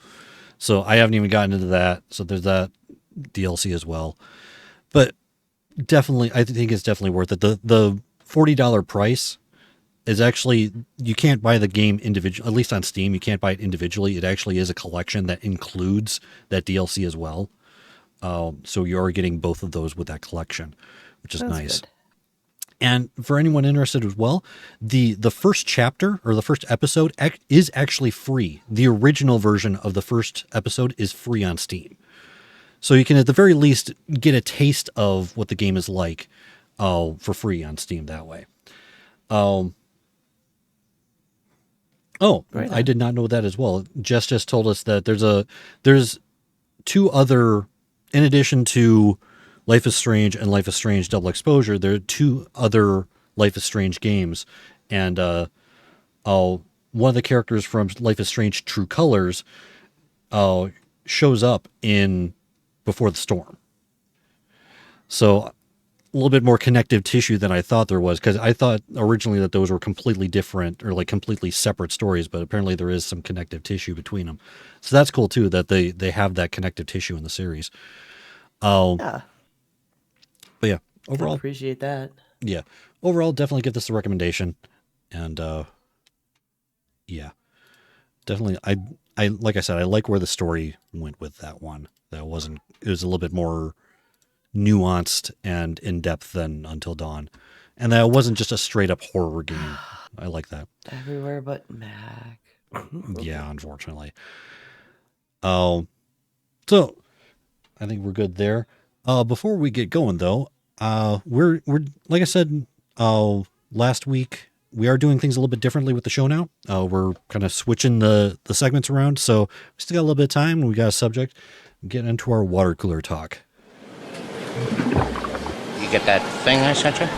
so I haven't even gotten into that. So there's that DLC as well. But definitely, I think it's definitely worth it. The $40 price is actually, you can't buy the game individually, at least on Steam. You can't buy it individually. It actually is a collection that includes that DLC as well. So you are getting both of those with that collection, which is That's nice. good. And for anyone interested as well, the first chapter or the first episode is actually free. The original version of the first episode is free on Steam. So you can at the very least get a taste of what the game is like for free on Steam that way. Right I on. did not know that as well. Jess just told us that there's two other, in addition to Life is Strange and Life is Strange Double Exposure, there are two other Life is Strange games. And one of the characters from Life is Strange True Colors shows up in Before the Storm. So a little bit more connective tissue than I thought there was, because I thought originally that those were completely different or like completely separate stories, but apparently there is some connective tissue between them. So that's cool too, that they have that connective tissue in the series. Yeah, But yeah, can overall, appreciate that. definitely give this a recommendation. And yeah, definitely. I like I said, I like where the story went with that one. It was a little bit more nuanced and in depth than Until Dawn, and that wasn't just a straight up horror game. I like that. Everywhere but Mac. Yeah, unfortunately. So I think we're good there. Before we get going though, we're like I said last week, we are doing things a little bit differently with the show now. We're kind of switching the segments around, so we still got a little bit of time and we got a subject. Getting into our water cooler talk. You get that thing I sent you?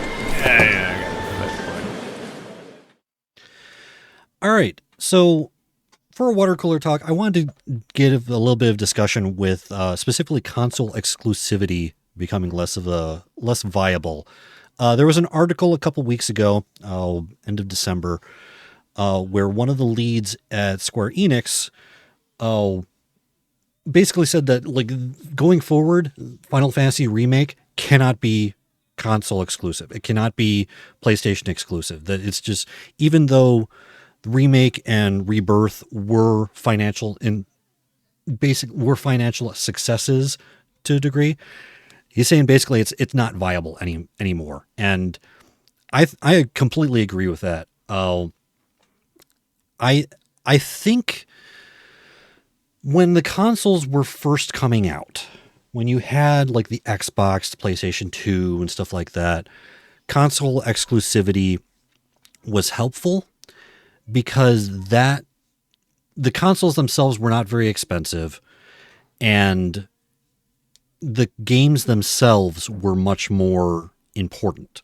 All right. So for a water cooler talk, I wanted to get a little bit of discussion with specifically console exclusivity becoming less viable. There was an article a couple weeks ago, end of December, where one of the leads at Square Enix basically said that like going forward, Final Fantasy Remake cannot be console exclusive. It cannot be PlayStation exclusive. That it's just, even though Remake and Rebirth were financial successes to a degree, he's saying basically it's not viable anymore. And I completely agree with that. I think when the consoles were first coming out, when you had like the Xbox, the PlayStation 2 and stuff like that, console exclusivity was helpful because the consoles themselves were not very expensive and the games themselves were much more important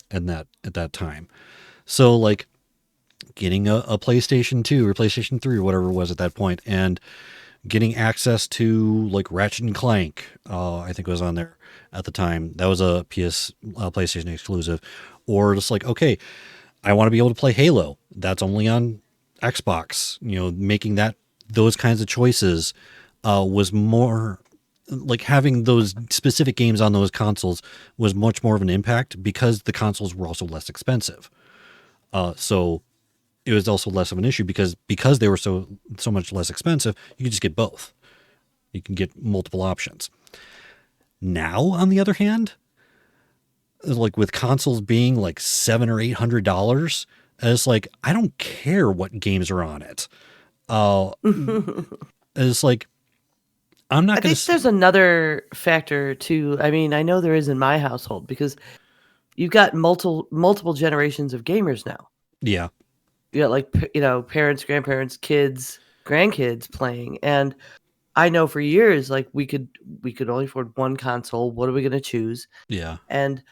at that time. So like getting a PlayStation 2 or PlayStation 3 or whatever it was at that point, and getting access to like Ratchet and Clank, I think was on there at the time. That was a PlayStation exclusive. Or just like, okay, I want to be able to play Halo. That's only on Xbox. Making those kinds of choices was more like having those specific games on those consoles was much more of an impact because the consoles were also less expensive. So it was also less of an issue because they were so much less expensive. You could just get both. You can get multiple options. Now, on the other hand, like with consoles being like $700 or $800, it's like I don't care what games are on it. It's like I'm not I going think there's another factor too. I mean, I know there is in my household because you've got multiple generations of gamers now. Yeah. You got like parents, grandparents, kids, grandkids playing, and I know for years like we could only afford one console. What are we going to choose? Yeah. And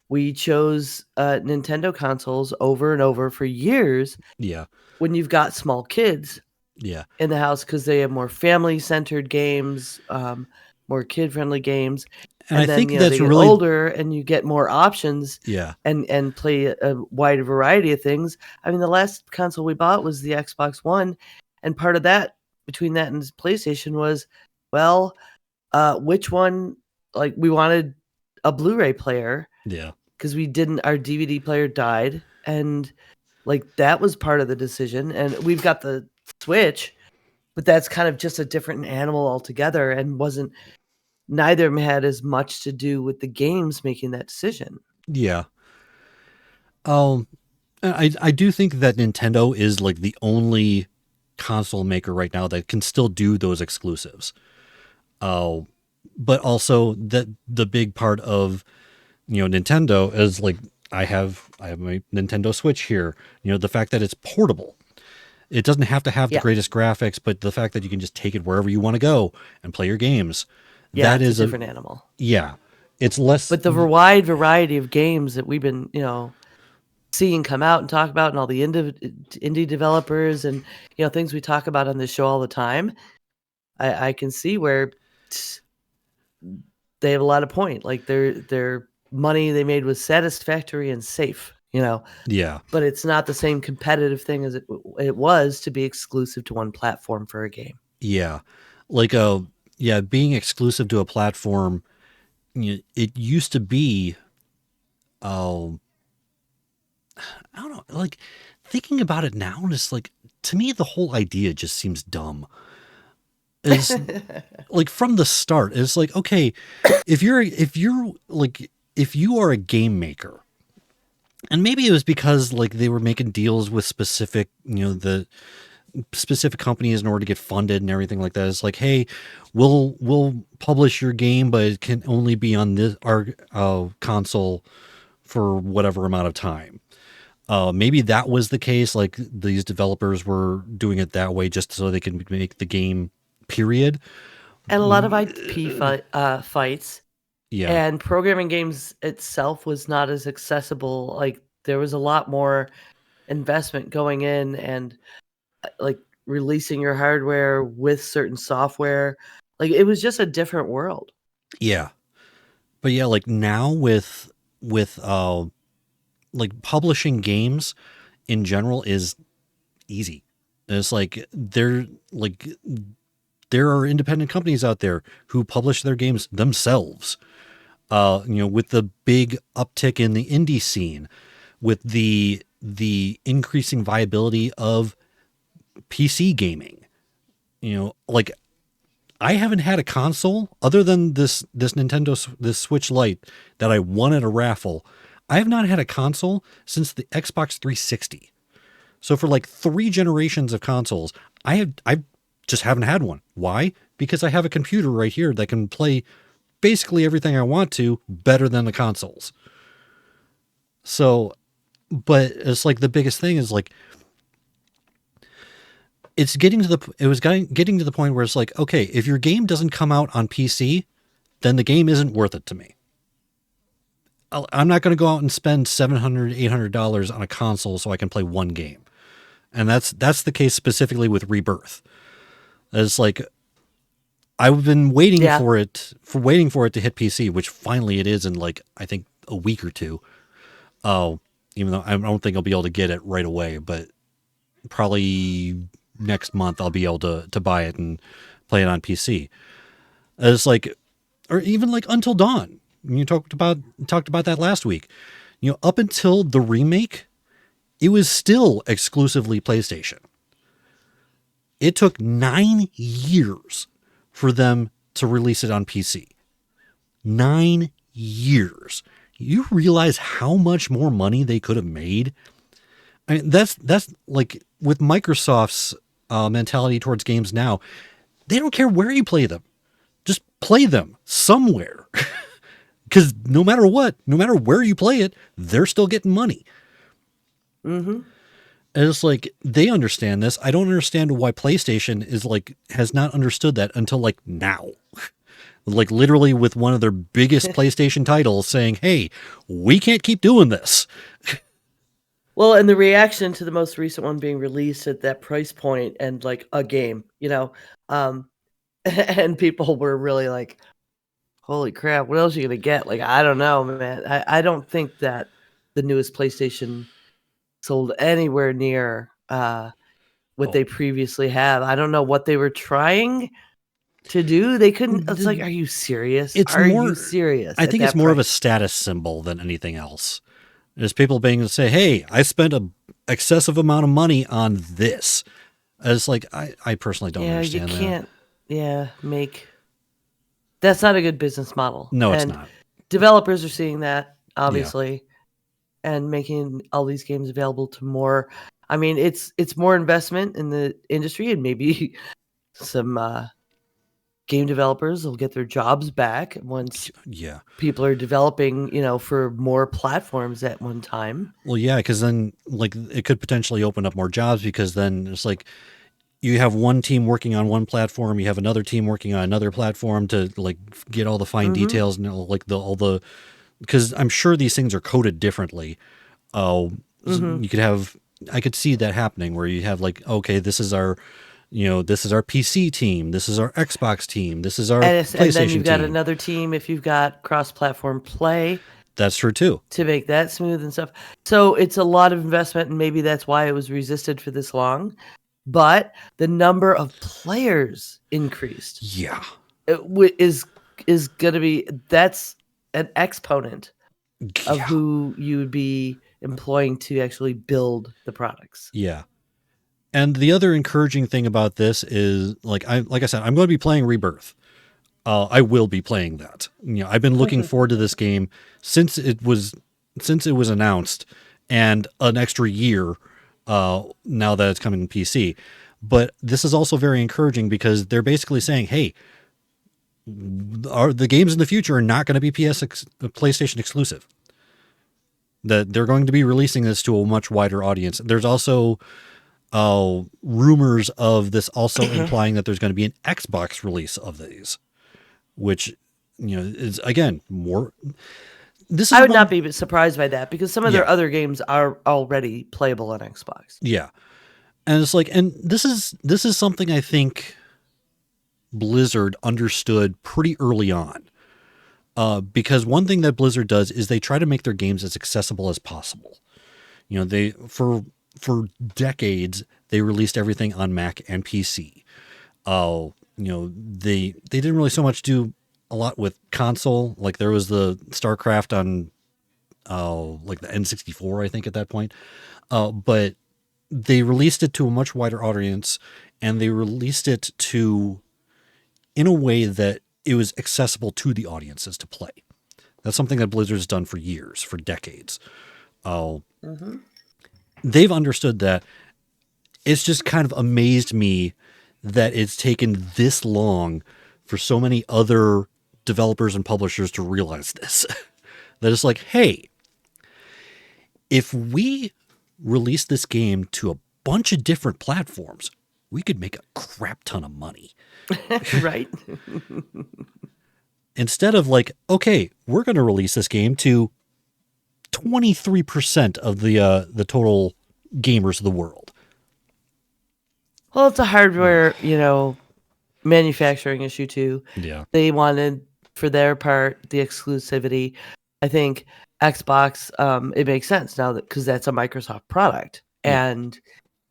we chose Nintendo consoles over and over for years. Yeah. When you've got small kids. Yeah. In the house because they have more family-centered games, more kid-friendly games, And I then, think they that's get really older, and you get more options. Yeah. And play a wider variety of things. I mean, the last console we bought was the Xbox One, and part of that between that and PlayStation was, well, which one? Like we wanted a Blu-ray player. Yeah. Because our DVD player died, and like that was part of the decision. And we've got the Switch, but that's kind of just a different animal altogether, and neither of them had as much to do with the games making that decision. Yeah. I do think that Nintendo is like the only console maker right now that can still do those exclusives. But also that the big part of Nintendo is like I have my Nintendo Switch here. The fact that it's portable. It doesn't have to have the greatest graphics, but the fact that you can just take it wherever you want to go and play your games. Yeah, that it's is a different animal. Yeah. It's less. But the wide variety of games that we've been, seeing come out and talk about, and all the indie developers and, things we talk about on this show all the time, I can see where they have a lot of point. Like their money they made was satisfactory and safe. Yeah. But it's not the same competitive thing as it was to be exclusive to one platform for a game. Yeah. Like, being exclusive to a platform, it used to be, I don't know, like thinking about it now, just like, to me, the whole idea just seems dumb. It's like from the start, it's like, okay, if you are a game maker, and maybe it was because like they were making deals with specific, the specific companies in order to get funded and everything like that. It's like, hey, we'll publish your game, but it can only be on our console for whatever amount of time. Maybe that was the case. Like these developers were doing it that way just so they can make the game. Period. And a lot of IP fights. Yeah. And programming games itself was not as accessible. Like there was a lot more investment going in and like releasing your hardware with certain software. Like it was just a different world. Yeah. But yeah, like now with like publishing games in general is easy. It's like there are independent companies out there who publish their games themselves. With the big uptick in the indie scene, with the increasing viability of PC gaming, like I haven't had a console other than this Nintendo Switch Lite that I won at a raffle. I have not had a console since the Xbox 360. So for like 3 generations of consoles, I just haven't had one. Why? Because I have a computer right here that can play basically everything I want to better than the consoles. So, but it's like the biggest thing is like, it's getting to the point where it's like, okay, if your game doesn't come out on PC, then the game isn't worth it to me. I'm not going to go out and spend $700, $800 on a console so I can play one game. And that's the case specifically with Rebirth. It's like I've been waiting Yeah. for it to hit PC, which finally it is in like I think a week or two. Oh, even though I don't think I'll be able to get it right away, but probably next month I'll be able to buy it and play it on PC. It's like, or even like Until Dawn. You talked about that last week. You know, up until the remake, it was still exclusively PlayStation. It took 9 years for them to release it on PC. 9 years. You realize how much more money they could have made? I mean, that's like with Microsoft's mentality towards games now. They don't care where you play them. Just play them somewhere. Because no matter what, no matter where you play it, they're still getting money. Mm-hmm. And it's like, they understand this. I don't understand why PlayStation is like, has not understood that until like now. Like literally with one of their biggest PlayStation titles saying, hey, we can't keep doing this. Well, and the reaction to the most recent one being released at that price point and like a game, and people were really like, holy crap, what else are you going to get? Like, I don't know, man. I don't think that the newest PlayStation sold anywhere near what they previously have. I don't know what they were trying to do. They couldn't. It's like, are you serious? You serious? I think it's more of a status symbol than anything else. There's people being to say, hey, I spent an excessive amount of money on this. It's like, I personally don't understand that. You can't, make... That's not a good business model. No, it's not. Developers are seeing that, obviously, and making all these games available to more. I mean, it's more investment in the industry, and maybe some game developers will get their jobs back once people are developing, for more platforms at one time. Well, yeah, because then like it could potentially open up more jobs, because then it's like you have one team working on one platform, you have another team working on another platform to like get all the fine details and like because I'm sure these things are coded differently. You could have, I could see that happening where you have like, okay, this is our PC team, this is our Xbox team, this is our PlayStation team. And then you've got another team if you've got cross-platform play. That's true too. To make that smooth and stuff. So it's a lot of investment, and maybe that's why it was resisted for this long. But the number of players increased. Yeah. Is going to be, that's an exponent of who you would be employing to actually build the products. Yeah. And the other encouraging thing about this is, like I said, I'm going to be playing Rebirth. I will be playing that. I've been looking forward to this game since it was announced, and an extra year now that it's coming to PC. But this is also very encouraging because they're basically saying, hey, the games in the future are not going to be PlayStation exclusive. That they're going to be releasing this to a much wider audience. There's also rumors of this also implying that there's going to be an Xbox release of these, which is again more. I would not be surprised by that, because some of their other games are already playable on Xbox. Yeah, and it's like, and this is something I think Blizzard understood pretty early on, because one thing that Blizzard does is they try to make their games as accessible as possible. They for decades they released everything on Mac and PC. They didn't really so much do a lot with console. Like there was the StarCraft on like the N64, I think, at that point. But they released it to a much wider audience, and they released it in a way that it was accessible to the audiences to play. That's something that Blizzard's done for years, for decades. They've understood that. It's just kind of amazed me that it's taken this long for so many other developers and publishers to realize this. That it's like, hey, if we release this game to a bunch of different platforms, we could make a crap ton of money. Right. Instead of like, okay, we're going to release this game to 23% of the total gamers of the world. Well, it's a hardware, manufacturing issue too. Yeah. They wanted, for their part, the exclusivity. I think Xbox, it makes sense now that because that's a Microsoft product, Yeah. and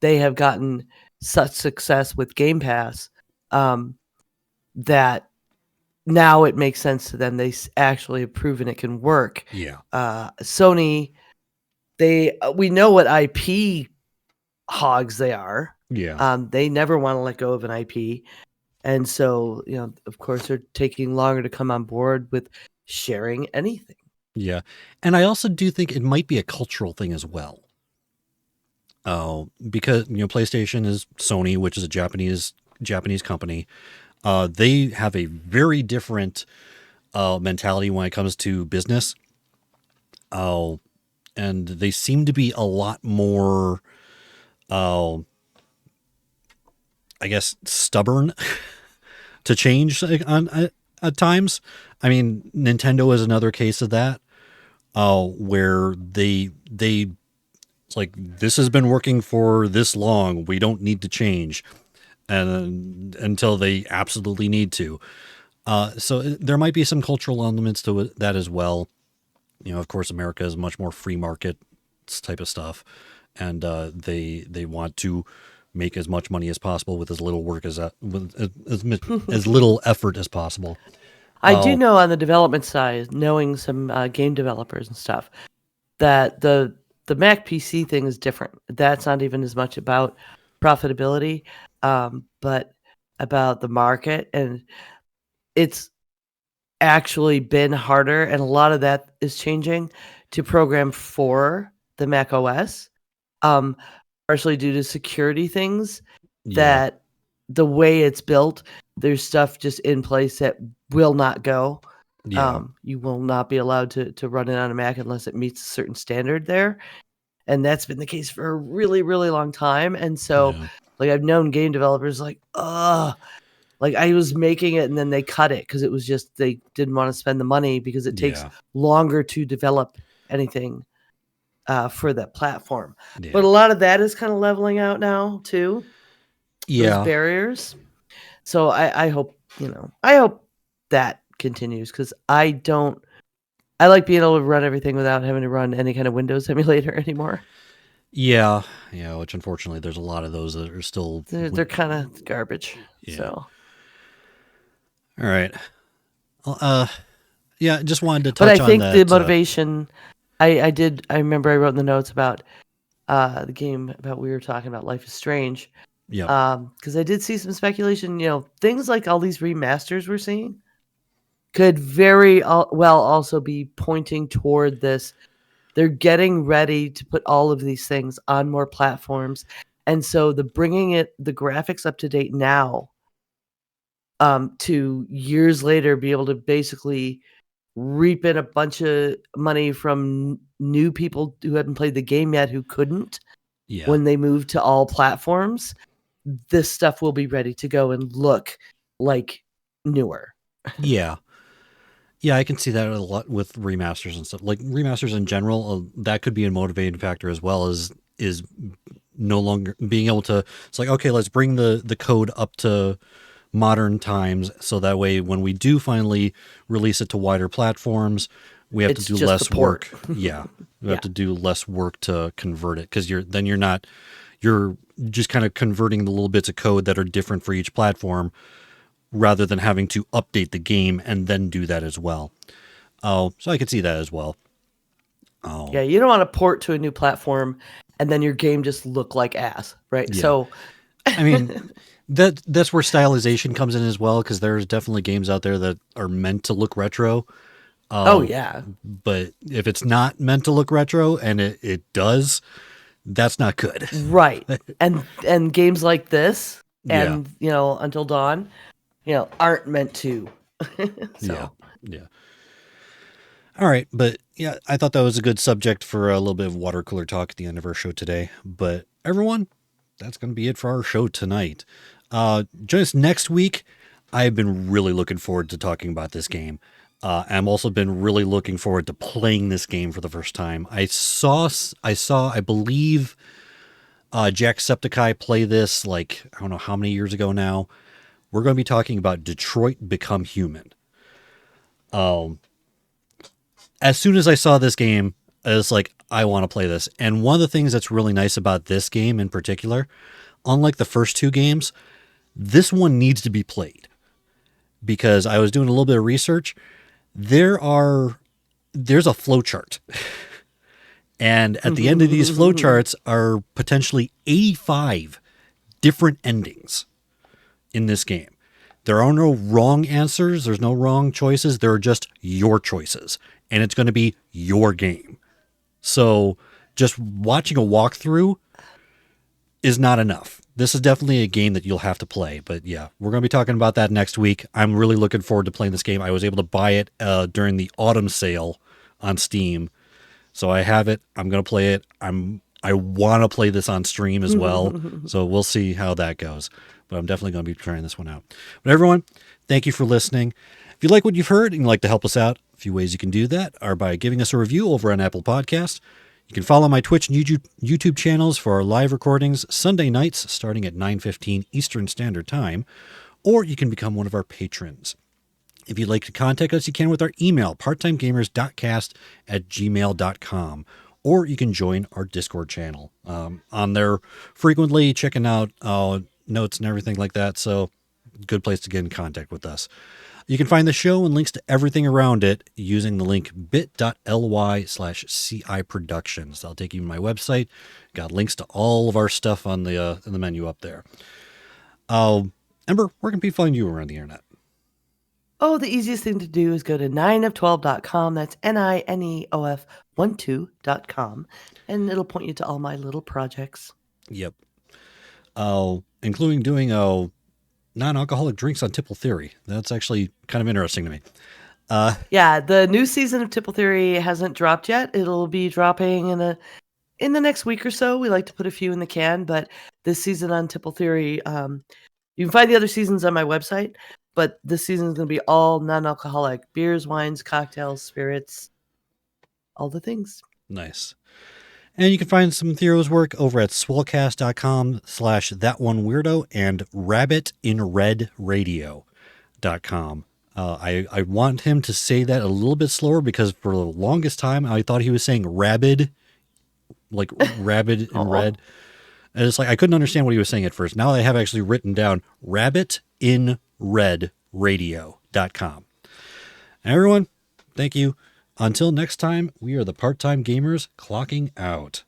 they have gotten such success with Game Pass that now it makes sense to them. They actually have proven it can work. Yeah. Sony, we know what IP hogs they are. Yeah. They never want to let go of an IP. And so, of course, they're taking longer to come on board with sharing anything. Yeah. And I also do think it might be a cultural thing as well. Because, PlayStation is Sony, which is a Japanese company. They have a very different mentality when it comes to business. And they seem to be a lot more, I guess, stubborn to change at times. I mean, Nintendo is another case of that, where they it's like, this has been working for this long, we don't need to change, and until they absolutely need to. So there might be some cultural elements to that as well. Of course, America is much more free market type of stuff, and they want to make as much money as possible with as little work as as little effort as possible. I do know on the development side, knowing some game developers and stuff, that the Mac PC thing is different. That's not even as much about profitability, but about the market, and it's actually been harder, and a lot of that is changing to program for the Mac OS, partially due to security things. That the way it's built, there's stuff just in place that will not go. You will not be allowed to run it on a Mac unless it meets a certain standard there. And that's been the case for a really, really long time. And so, I've known game developers like I was making it and then they cut it because it was just, they didn't want to spend the money because it takes longer to develop anything for that platform. Yeah. But a lot of that is kind of leveling out now too. Those barriers. So I hope, I hope that continues, because I like being able to run everything without having to run any kind of Windows emulator anymore. Yeah, which unfortunately there's a lot of those that are still... They're kind of garbage. Yeah. So. All right. Just wanted to touch on that. But I think the motivation, I remember I wrote in the notes about the game about we were talking about, Life is Strange. Yeah. Because I did see some speculation, things like all these remasters we're seeing could very well also be pointing toward this. They're getting ready to put all of these things on more platforms. And so the graphics up to date now, to years later be able to basically reap in a bunch of money from new people who hadn't played the game yet, who couldn't, when they move to all platforms, this stuff will be ready to go and look like newer. Yeah, I can see that a lot with remasters and stuff. Like remasters in general, that could be a motivating factor as well, as is no longer being able to... It's like, okay, let's bring the code up to modern times, so that way when we do finally release it to wider platforms, we have to do less work. We have to do less work to convert it, because you're just kind of converting the little bits of code that are different for each platform, rather than having to update the game and then do that as well. So I could see that as well. Yeah, you don't want to port to a new platform and then your game just look like ass, right? Yeah. So, I mean, that's where stylization comes in as well, because there's definitely games out there that are meant to look retro. But if it's not meant to look retro and it does, that's not good. Right. And games like this and, Until Dawn, aren't meant to. So. Yeah. All right. But yeah, I thought that was a good subject for a little bit of water cooler talk at the end of our show today. But everyone, that's going to be it for our show tonight. Join us next week. I've been really looking forward to talking about this game. I've also been really looking forward to playing this game for the first time. I believe Jacksepticeye play this like, I don't know how many years ago now. We're going to be talking about Detroit Become Human. As soon as I saw this game, I was like, I want to play this. And one of the things that's really nice about this game in particular, unlike the first two games, this one needs to be played. Because I was doing a little bit of research. There's a flowchart. And at the end of these flowcharts are potentially 85 different endings in this game. There are no wrong answers. There's no wrong choices. There are just your choices. And it's going to be your game. So just watching a walkthrough is not enough. This is definitely a game that you'll have to play. But yeah, we're going to be talking about that next week. I'm really looking forward to playing this game. I was able to buy it during the autumn sale on Steam. So I have it. I'm going to play it. I want to play this on stream as well. So we'll see how that goes. But I'm definitely going to be trying this one out. But everyone, thank you for listening. If you like what you've heard and you'd like to help us out, a few ways you can do that are by giving us a review over on Apple Podcasts. You can follow my Twitch and YouTube channels for our live recordings Sunday nights starting at 9:15 Eastern Standard Time, or you can become one of our patrons. If you'd like to contact us, you can with our email, parttimegamers.cast@gmail.com, or you can join our Discord channel. On there frequently checking out notes and everything like that, so good place to get in contact with us. You can find the show and links to everything around it using the link bit.ly/CI Productions. That'll take you to my website. Got links to all of our stuff on the in the menu up there. Ember, where can people find you around the internet? Oh, the easiest thing to do is go to 9of12.com. That's NINEOF12.com. And it'll point you to all my little projects. Yep. Including doing non-alcoholic drinks on Tipple Theory. That's actually kind of interesting to me. Yeah, the new season of Tipple Theory hasn't dropped yet. It'll be dropping in the next week or so. We like to put a few in the can, but this season on Tipple Theory, you can find the other seasons on my website, but this season is going to be all non-alcoholic beers, wines, cocktails, spirits, all the things. Nice. And you can find some Thero's work over at swolecast.com/thatoneweirdo and rabbitinredradio.com. I want him to say that a little bit slower because for the longest time I thought he was saying rabid, like rabid in red. And it's like I couldn't understand what he was saying at first. Now I have actually written down rabbitinredradio.com. And everyone, thank you. Until next time, we are the Part-Time Gamers clocking out.